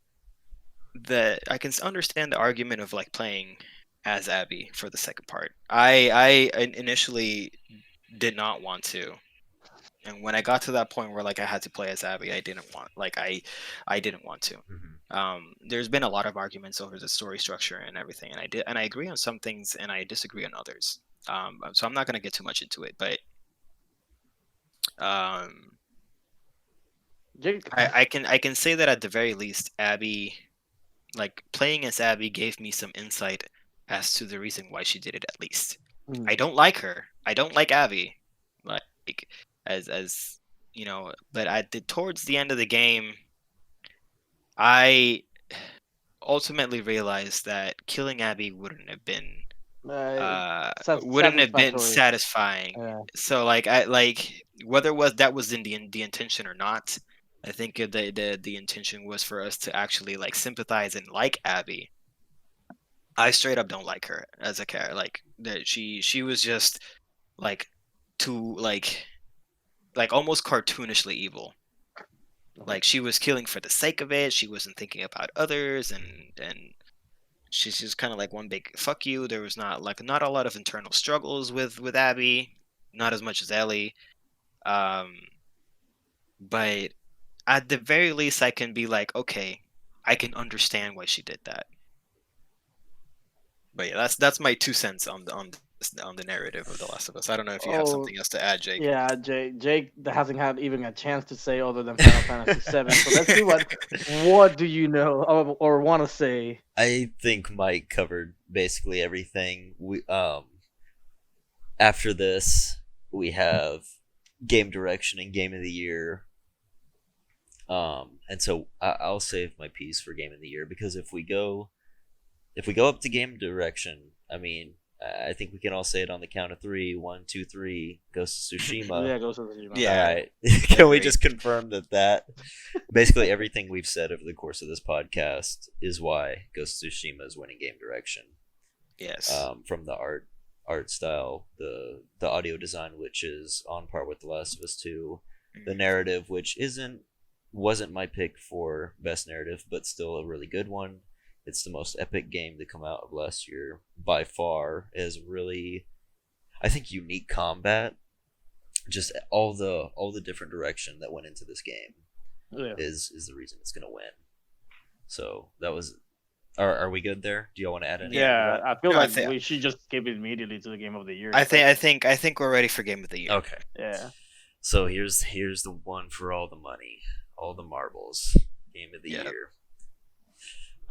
I can understand the argument of like playing as Abby for the second part. I initially did not want to, and when I got to that point where like I had to play as Abby, I didn't want, like, I didn't want to. There's been a lot of arguments over the story structure and everything, and I agree on some things and I disagree on others. So I'm not gonna get too much into it, but I can say that at the very least, Abby, like playing as Abby gave me some insight as to the reason why she did it. At least I don't like her. I don't like Abby, like as you know. But towards the end of the game, I ultimately realized that killing Abby wouldn't have been satisfying. Yeah. So like whether that was in the intention or not, I think the intention was for us to actually like sympathize and like Abby. I straight up don't like her as a character. Like that she was just like too like almost cartoonishly evil. Like she was killing for the sake of it. She wasn't thinking about others, and she's just kind of like one big fuck you. There was not a lot of internal struggles with Abby, not as much as Ellie. But at the very least, I can be like, okay, I can understand why she did that. But yeah, that's my 2 cents on the narrative of The Last of Us. I don't know if you have something else to add, Jake. Yeah, Jake hasn't had even a chance to say other than Final Fantasy VII. So let's see what do you know or want to say? I think Mike covered basically everything. We after this we have game direction and game of the year. And so I'll save my piece for game of the year, because if we go up to game direction, I mean, I think we can all say it on the count of 3. 1, 2, 3. Ghost of Tsushima. Yeah, Ghost of Tsushima. Yeah. All right. Can we just confirm that basically everything we've said over the course of this podcast is why Ghost of Tsushima is winning game direction? Yes. From the art style, the audio design, which is on par with The Last of Us 2, the narrative, which wasn't my pick for best narrative, but still a really good one. It's the most epic game to come out of last year by far. It has really, I think, unique combat. Just all the different direction that went into this game is the reason it's gonna win. So that was. Are we good there? Do y'all want to add anything? Yeah, I feel like we should just skip it immediately to the game of the year. I think we're ready for game of the year. Okay. Yeah. So here's the one for all the money, all the marbles. Game of the year.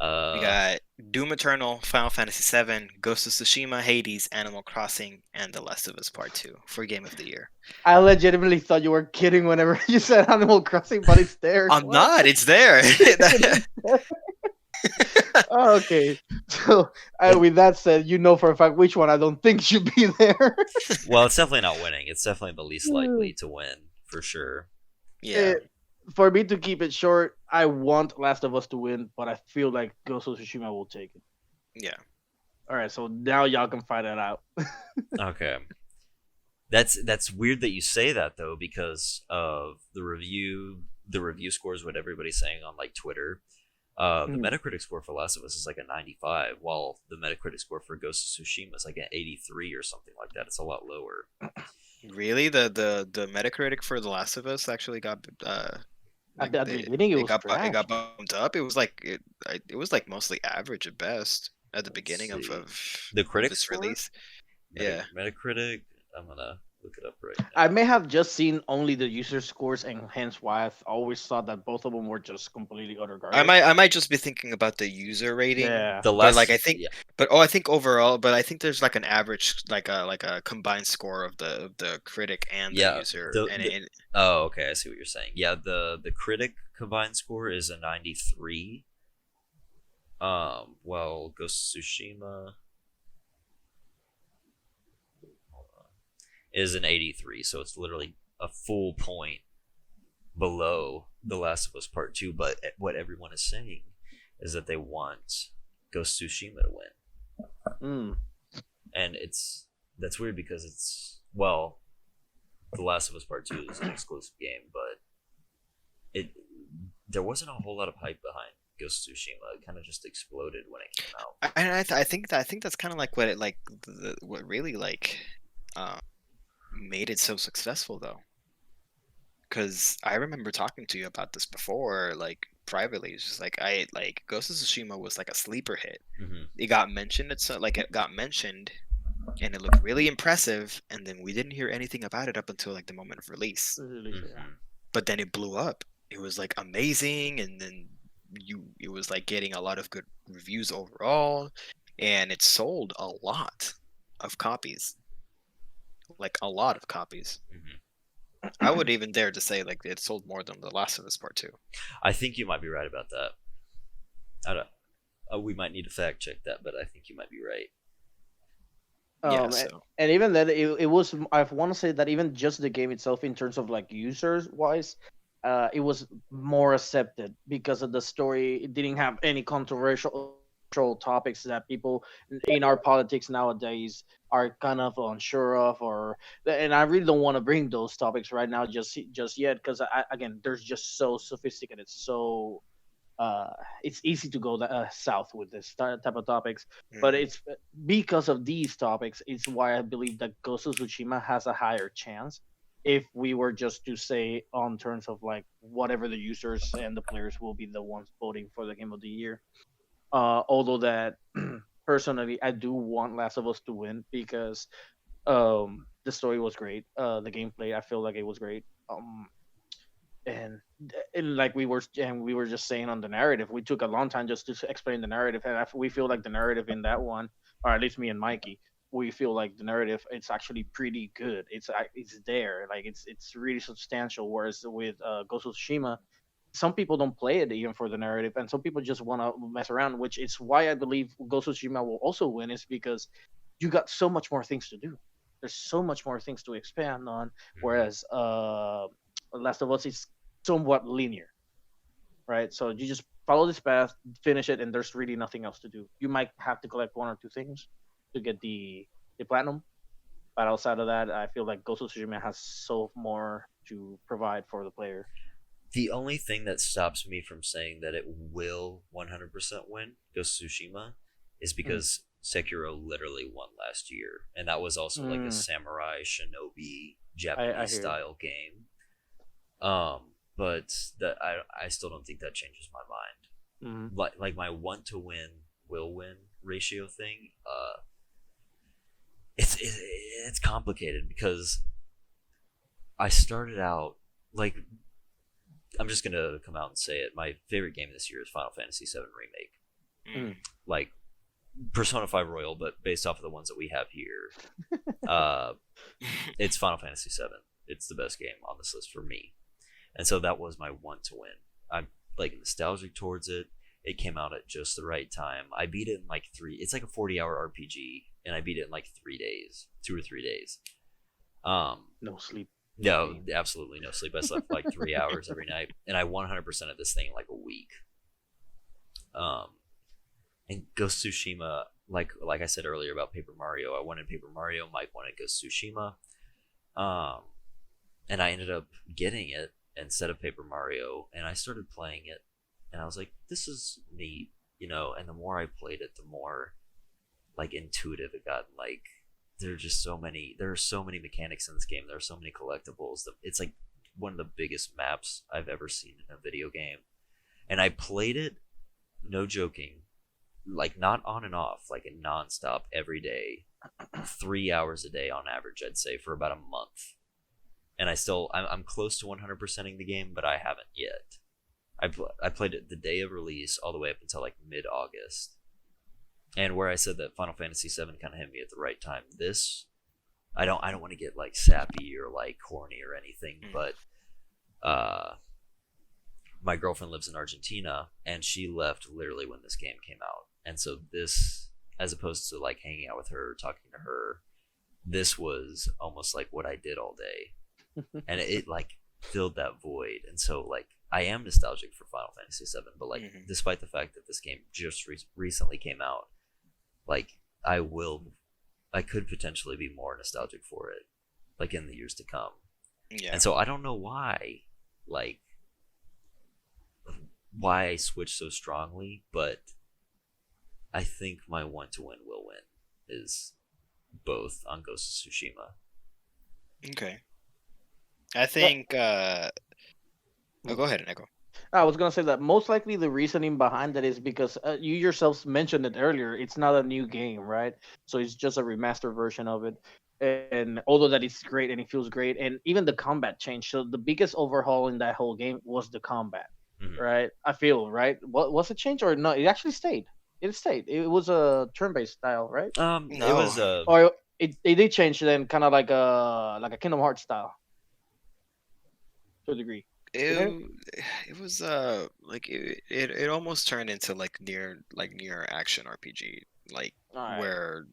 We got Doom Eternal, Final Fantasy VII, Ghost of Tsushima, Hades, Animal Crossing, and The Last of Us Part 2 for Game of the Year. I legitimately thought you were kidding whenever you said Animal Crossing, but it's there. I'm not. It's there. Oh, okay. So, with that said, you know for a fact which one I don't think should be there. Well, it's definitely not winning. It's definitely the least likely to win, for sure. Yeah. For me to keep it short, I want Last of Us to win, but I feel like Ghost of Tsushima will take it. Yeah. All right, so now y'all can find it out. Okay. That's weird that you say that, though, because of the review scores, what everybody's saying on like Twitter. The Metacritic score for Last of Us is like a 95, while the Metacritic score for Ghost of Tsushima is like an 83 or something like that. It's a lot lower. Really, the Metacritic for The Last of Us actually got At the beginning, it got bumped up. It was like it was like mostly average at best. at the beginning of, see. of The of critic its score? release. Yeah. Metacritic. I'm gonna look it up right I now. may have just seen only the user scores, and hence why I've always thought that both of them were just completely utter garbage. I might just be thinking about the user rating, Yeah. The but last, like I think, yeah, I think overall, but I think there's like an average, like a combined score of the critic and the yeah. user, and The oh, okay, I see what you're saying. Yeah, the critic combined score is a 93. Well, Ghost of Tsushima is an 83, so it's literally a full point below The Last of Us Part 2. But what everyone is saying is that they want Ghost of Tsushima to win. Mm. And that's weird because it's, well, The Last of Us Part 2 is an exclusive game, but it there wasn't a whole lot of hype behind Ghost of Tsushima. It kind of just exploded when it came out. and I think that's kind of like what it like what really like uh, made it so successful though. Because I remember talking to you about this before, like privately. It's just like I like Ghost of Tsushima was like a sleeper hit. Mm-hmm. It got mentioned. It's like it got mentioned, and it looked really impressive. And then we didn't hear anything about it up until like the moment of release. Mm-hmm. But then it blew up. It was like amazing, and then it was like getting a lot of good reviews overall, and it sold a lot of copies, like a lot of copies. Mm-hmm. I would even dare to say like it sold more than The Last of Us Part 2. I think you might be right about that. I don't. We might need to fact check that, but I think you might be right. Yeah, And, so and even then, it was. I want to say that even just the game itself, in terms of like users wise, it was more accepted because of the story. It didn't have any controversial topics that people in our politics nowadays are kind of unsure of, or and I really don't want to bring those topics right now just yet because again, they're just so sophisticated, so it's easy to go south with this type of topics. But mhm. it's because of these topics, it's why I believe that Ghost of Tsushima has a higher chance. If we were just to say on terms of like whatever the users and the players will be the ones voting for the game of the year. Although that personally, I do want Last of Us to win because the story was great. The gameplay, I feel like it was great. And, and like we were just saying on the narrative, we took a long time just to explain the narrative, and we feel like the narrative in that one, or at least me and Mikey, we feel like the narrative it's actually pretty good. It's there, like it's really substantial. Whereas with Ghost of Tsushima, some people don't play it even for the narrative, and some people just want to mess around, which is why I believe Ghost of Tsushima will also win, is because you got so much more things to do. There's so much more things to expand on, whereas Last of Us is somewhat linear, right? So you just follow this path, finish it, and there's really nothing else to do. You might have to collect one or two things to get the platinum, but outside of that, I feel like Ghost of Tsushima has so more to provide for the player. The only thing that stops me from saying that it will 100% win Ghost of Tsushima is because Sekiro literally won last year, and that was also like a samurai shinobi Japanese hear style game. But that I still don't think that changes my mind. Mm-hmm. Like my want to win will win ratio thing. It's complicated because I started out like, I'm just gonna come out and say it. My favorite game this year is Final Fantasy VII Remake. Like Persona 5 Royal, but based off of the ones that we have here, it's Final Fantasy VII. It's the best game on this list for me, and so that was my want to win. I'm like nostalgic towards it. It came out at just the right time. I beat it in like It's like a 40-hour RPG, and I beat it in like 3 days, 2 or 3 days. No sleep. No, absolutely no sleep. I slept like 3 hours every night, and I 100% of this thing in like a week. And Ghost of Tsushima, like I said earlier about Paper Mario, I wanted Paper Mario. Mike wanted Ghost of Tsushima, and I ended up getting it instead of Paper Mario, and I started playing it, and I was like, this is neat, you know. And the more I played it, the more like intuitive it got. Like there are so many mechanics in this game. There are so many collectibles. It's like one of the biggest maps I've ever seen in a video game. And I played it, no joking, like not on and off, like a nonstop every day, 3 hours a day on average, I'd say, for about a month. And I'm close to 100%ing the game, but I haven't yet. I played it the day of release all the way up until like mid-August. And where I said that Final Fantasy VII kind of hit me at the right time, this I don't want to get like sappy or like corny or anything, but my girlfriend lives in Argentina and she left literally when this game came out. And so this, as opposed to like hanging out with her, talking to her, this was almost like what I did all day. And it like filled that void. And so like I am nostalgic for Final Fantasy VII, but like despite the fact that this game just recently came out, like I could potentially be more nostalgic for it, like in the years to come. Yeah. And so I don't know why I switched so strongly, but I think my one to win will win is both on Ghost of Tsushima. Okay. I think. Oh, go ahead, Nico. I was gonna say that most likely the reasoning behind that is because you yourselves mentioned it earlier. It's not a new game, right? So it's just a remastered version of it. And although that it's great and it feels great, and even the combat changed. So the biggest overhaul in that whole game was the combat, right? I feel right. What was it changed or no? It actually stayed. It stayed. It was a turn-based style, right? No. It was Or it did change then, kind of like a Kingdom Hearts style, to a degree. It was like it almost turned into like near action RPG, like All right. where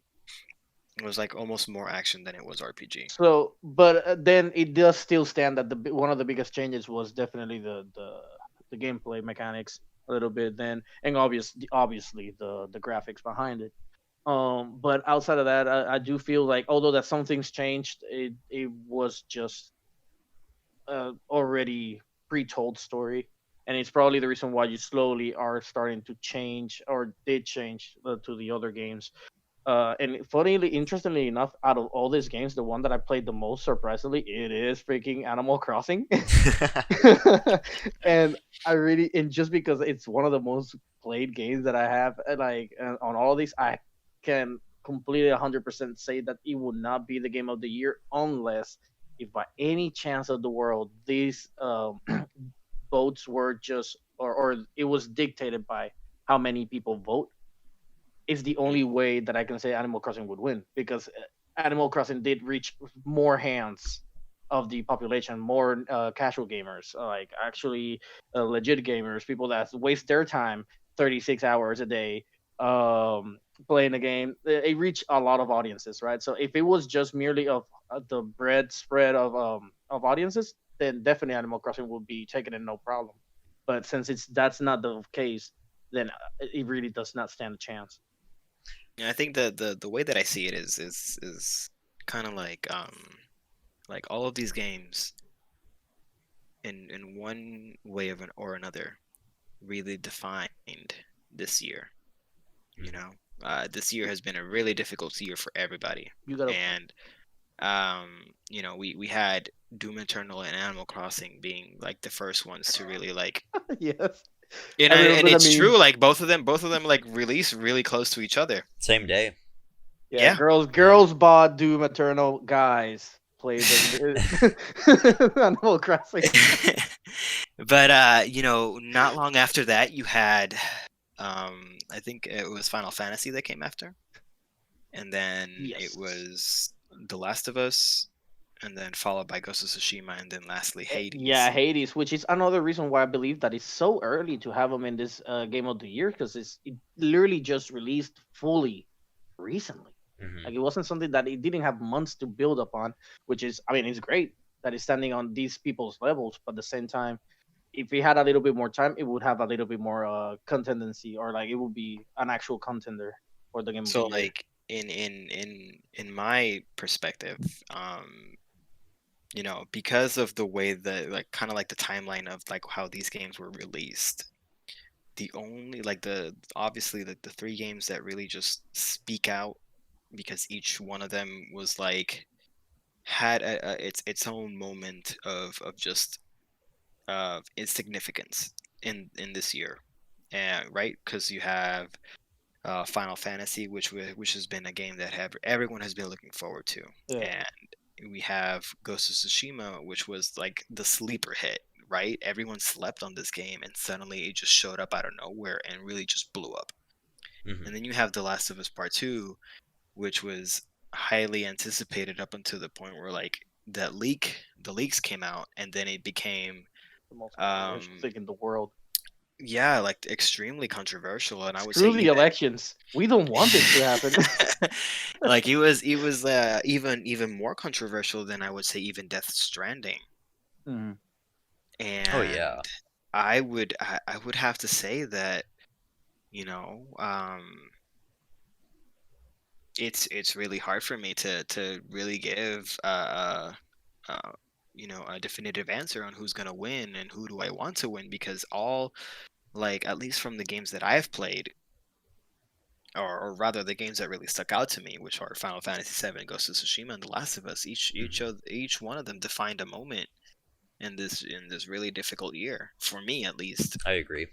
it was like almost more action than it was RPG. So, but then it does still stand that one of the biggest changes was definitely the gameplay mechanics a little bit then, and obviously the graphics behind it. But outside of that, I do feel like although that some things changed, it was just already pre-told story, and it's probably the reason why you slowly are starting to change or did change to the other games. And funnily, interestingly enough, out of all these games, the one that I played the most, surprisingly, it is freaking Animal Crossing. And and just because it's one of the most played games that I have, on all of these, I can completely 100% say that it would not be the game of the year unless, if by any chance of the world, these votes were just, or it was dictated by how many people vote. Is the only way that I can say Animal Crossing would win, because Animal Crossing did reach more hands of the population, more casual gamers, like actually legit gamers, people that waste their time 36 hours a day playing the game. It reached a lot of audiences, right? So if it was just merely of the bread spread of audiences, then definitely Animal Crossing would be taken in no problem. But since that's not the case, then it really does not stand a chance. Yeah, I think the way that I see it is kind of like all of these games in one way or another really defined this year. You know, this year has been a really difficult year for everybody. And you know, we had Doom Eternal and Animal Crossing being like the first ones to really like Yes. and it's true, like both of them like released really close to each other. Same day. Yeah. Girls bought Doom Eternal, guys played Animal Crossing. But you know, not long after that you had I think it was Final Fantasy that came after. And then it was The Last of Us, and then followed by Ghost of Tsushima, and then lastly Hades. Yeah, Hades, which is another reason why I believe that it's so early to have them in this game of the year, because it literally just released fully recently. Like it wasn't something that it didn't have months to build upon, which is, I mean, it's great that it's standing on these people's levels, but at the same time, if it had a little bit more time, it would have a little bit more contendency, or like it would be an actual contender for the game. So of the like in my perspective, you know, because of the way that like kind of like the timeline of like how these games were released, the only like obviously the three games that really just speak out, because each one of them was like had its own moment of just its significance in this year, and right, because you have Final Fantasy, which has been a game that everyone has been looking forward to, Yeah. and we have Ghost of Tsushima, which was like the sleeper hit, right? Everyone slept on this game, and suddenly it just showed up out of nowhere and really just blew up. Mhm. And then you have The Last of Us Part Two, which was highly anticipated up until the point where like the leaks came out, and then it became The most controversial um thing in the world. yeah, like extremely controversial, and I would say Screw the even elections. We don't want this to happen. like it was even more controversial than I would say even Death Stranding. Mhm. Oh yeah. And I would have to say that, you know, it's really hard for me to really give a definitive answer on who's gonna win and who do I want to win, because all, like, at least from the games that I've played, or rather the games that really stuck out to me, which are Final Fantasy VII, Ghost of Tsushima, and The Last of Us, each one of them defined a moment in this really difficult year for me, at least. I agree.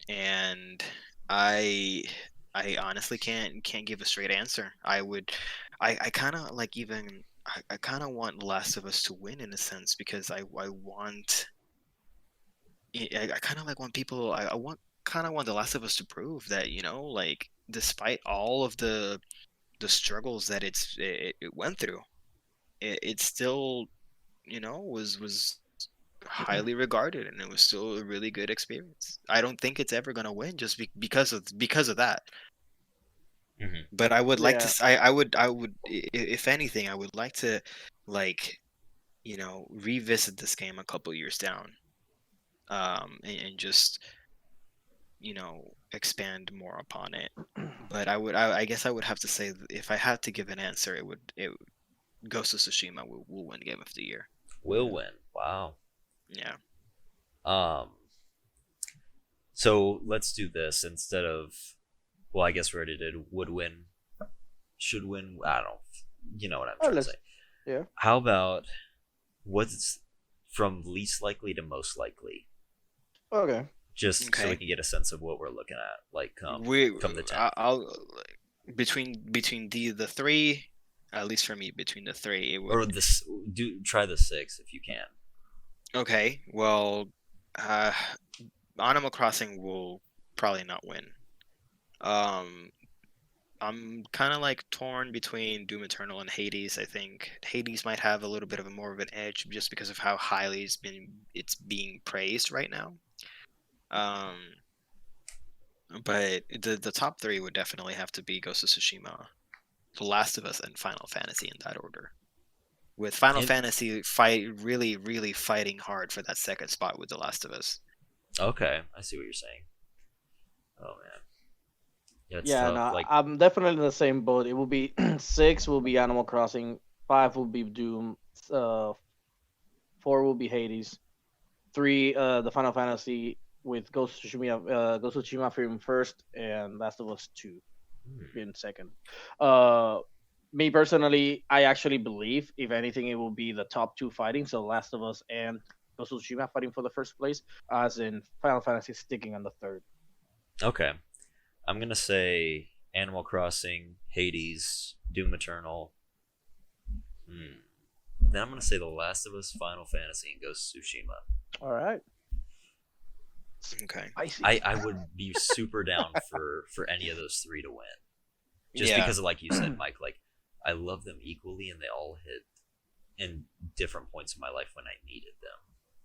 And I I honestly can't give a straight answer. I kind of like even I kind of want The Last of Us to win in a sense, because I want I kind of like want people I want kind of want The Last of Us to prove that, like, despite all of the struggles that it went through, it still, was highly regarded, and it was still a really good experience. I don't think it's ever gonna win just because of that. Mhm. But I would like to. Yeah. If anything, I would like to, like, revisit this game a couple years down, and just, expand more upon it. But I guess I would have to say that if I had to give an answer, Ghost of Tsushima will win Game of the Year. Will win. Wow. Yeah. Um. So let's do this instead of. Well, I guess we already did. Would win. Should win. I don't know. You know what I'm Oh, trying to let's- say. yeah. How about what's from least likely to most likely? Okay. Just so we Okay. can get a sense of what we're looking at. Like we come the 10th. I'll between the three, at least for me, between the three, it would. Or this. Try the 6 if you can. Okay, well, uh, Animal Crossing will probably not win. Um, I'm kind of like torn between Doom Eternal and Hades. I think Hades might have a little bit of a more of an edge just because of how highly it's being praised right now. Um, but the top three would definitely have to be Ghost of Tsushima, The Last of Us, and Final Fantasy, in that order. With Final In- Fantasy really, really fighting hard for that second spot with The Last of Us. Okay, I see what you're saying. Oh man. Yeah, it's Yeah, tough. no, Like I'm definitely in the same boat. It will be 6 will be Animal Crossing, 5 will be Doom, 4 will be Hades, 3 the Final Fantasy with Ghost of Tsushima being first, and Last of Us 2 being second. Me personally, I actually believe if anything, it will be the top 2 fighting. So Last of Us and Ghost of Tsushima fighting for the first place, as in Final Fantasy sticking on the third. okay. I'm gonna say Animal Crossing, Hades, Doom Eternal. Then I'm gonna say The Last of Us, Final Fantasy, and Ghost of Tsushima. All right. Okay. I would be super down for any of those 3 to win. Just Yeah. because of, like you said, Mike, like I love them equally and they all hit in different points in my life when I needed them.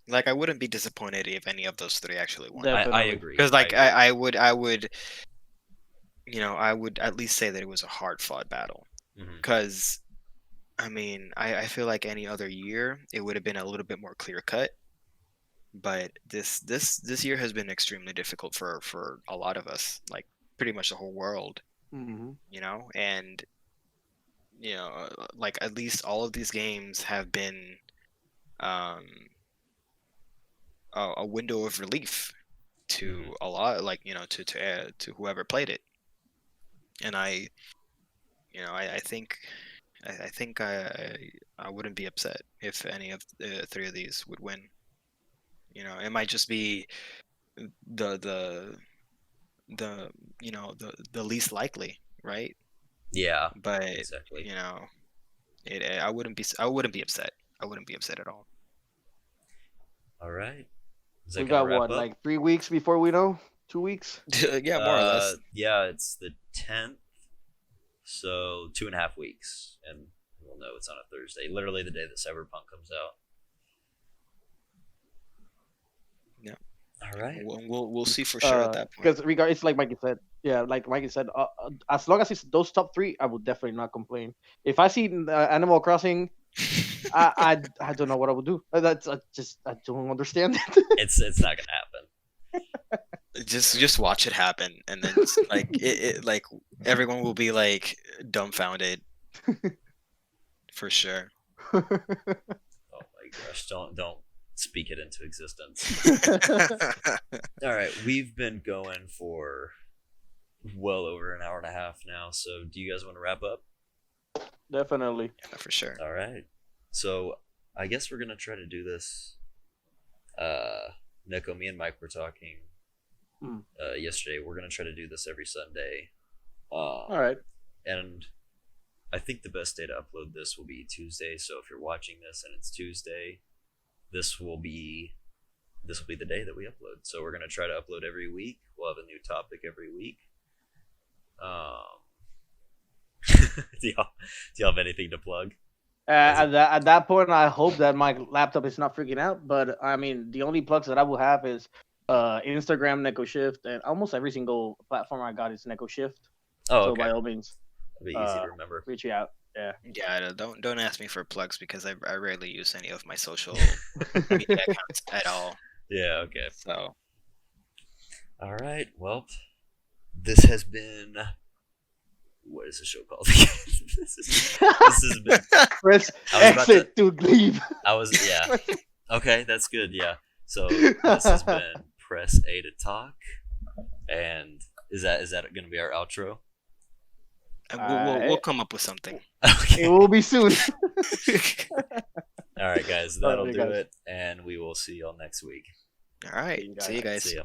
Like, I wouldn't be disappointed if any of those three actually won. Definitely. I agree. Because, like, I agree. I would, I would at least say that it was a hard fought battle. Mhm. Because, I mean, I feel like any other year it would have been a little bit more clear cut. But this year has been extremely difficult for a lot of us, like pretty much the whole world, Mm-hmm. and like, at least all of these games have been um a window of relief to a lot, like, to whoever played it. And I think I wouldn't be upset if any of the three of these would win. It might just be the the the least likely, right? Yeah, But exactly. you know, I wouldn't be upset. I wouldn't be upset at all. All right. Is that We gonna got wrap what, up? like 3 weeks before we know? 2 weeks? Yeah, more or less. Yeah, it's the 10th, so 2.5 weeks, and we'll know it's on a Thursday, literally the day that Cyberpunk comes out. Yeah. All right. We'll see for sure at that point. Because it's like Mikey said. Yeah, like Mikey said, as long as it's those top three, I would definitely not complain. If I see Animal Crossing, I don't know what I would do. That's I don't understand it. It's not gonna happen. Just watch it happen, and then like like everyone will be like dumbfounded for sure. Oh my gosh! Don't speak it into existence. All right, we've been going for well over an hour and a half now. So, do you guys want to wrap up? Definitely. Yeah, for sure. All right. So, I guess we're gonna try to do this. Nico, me and Mike were talking yesterday. We're gonna try to do this every Sunday. All right. And I think the best day to upload this will be Tuesday. So if you're watching this and it's Tuesday, this will be the day that we upload. So we're gonna try to upload every week. We'll have a new topic every week. Do y'all have anything to plug? At that point, I hope that my laptop is not freaking out. But I mean, the only plugs that I will have is Instagram, Neko Shift, and almost every single platform I got is Neko Shift. Oh, So okay. by all means, It'll be easy to remember. reach you out. Yeah. Yeah, don't ask me for plugs because I rarely use any of my social media accounts at all. Yeah, okay. So All right. Well, this has been. What is the show called? this has been. Press I was about exit to leave. yeah. Okay, that's good. Yeah. So this has been Press A to Talk, and is that going to be our outro? we'll come up with something. Okay. It will be soon. All right, guys. That'll Alright, do guys. it, and we will see y'all next week. All right. See you guys. See ya.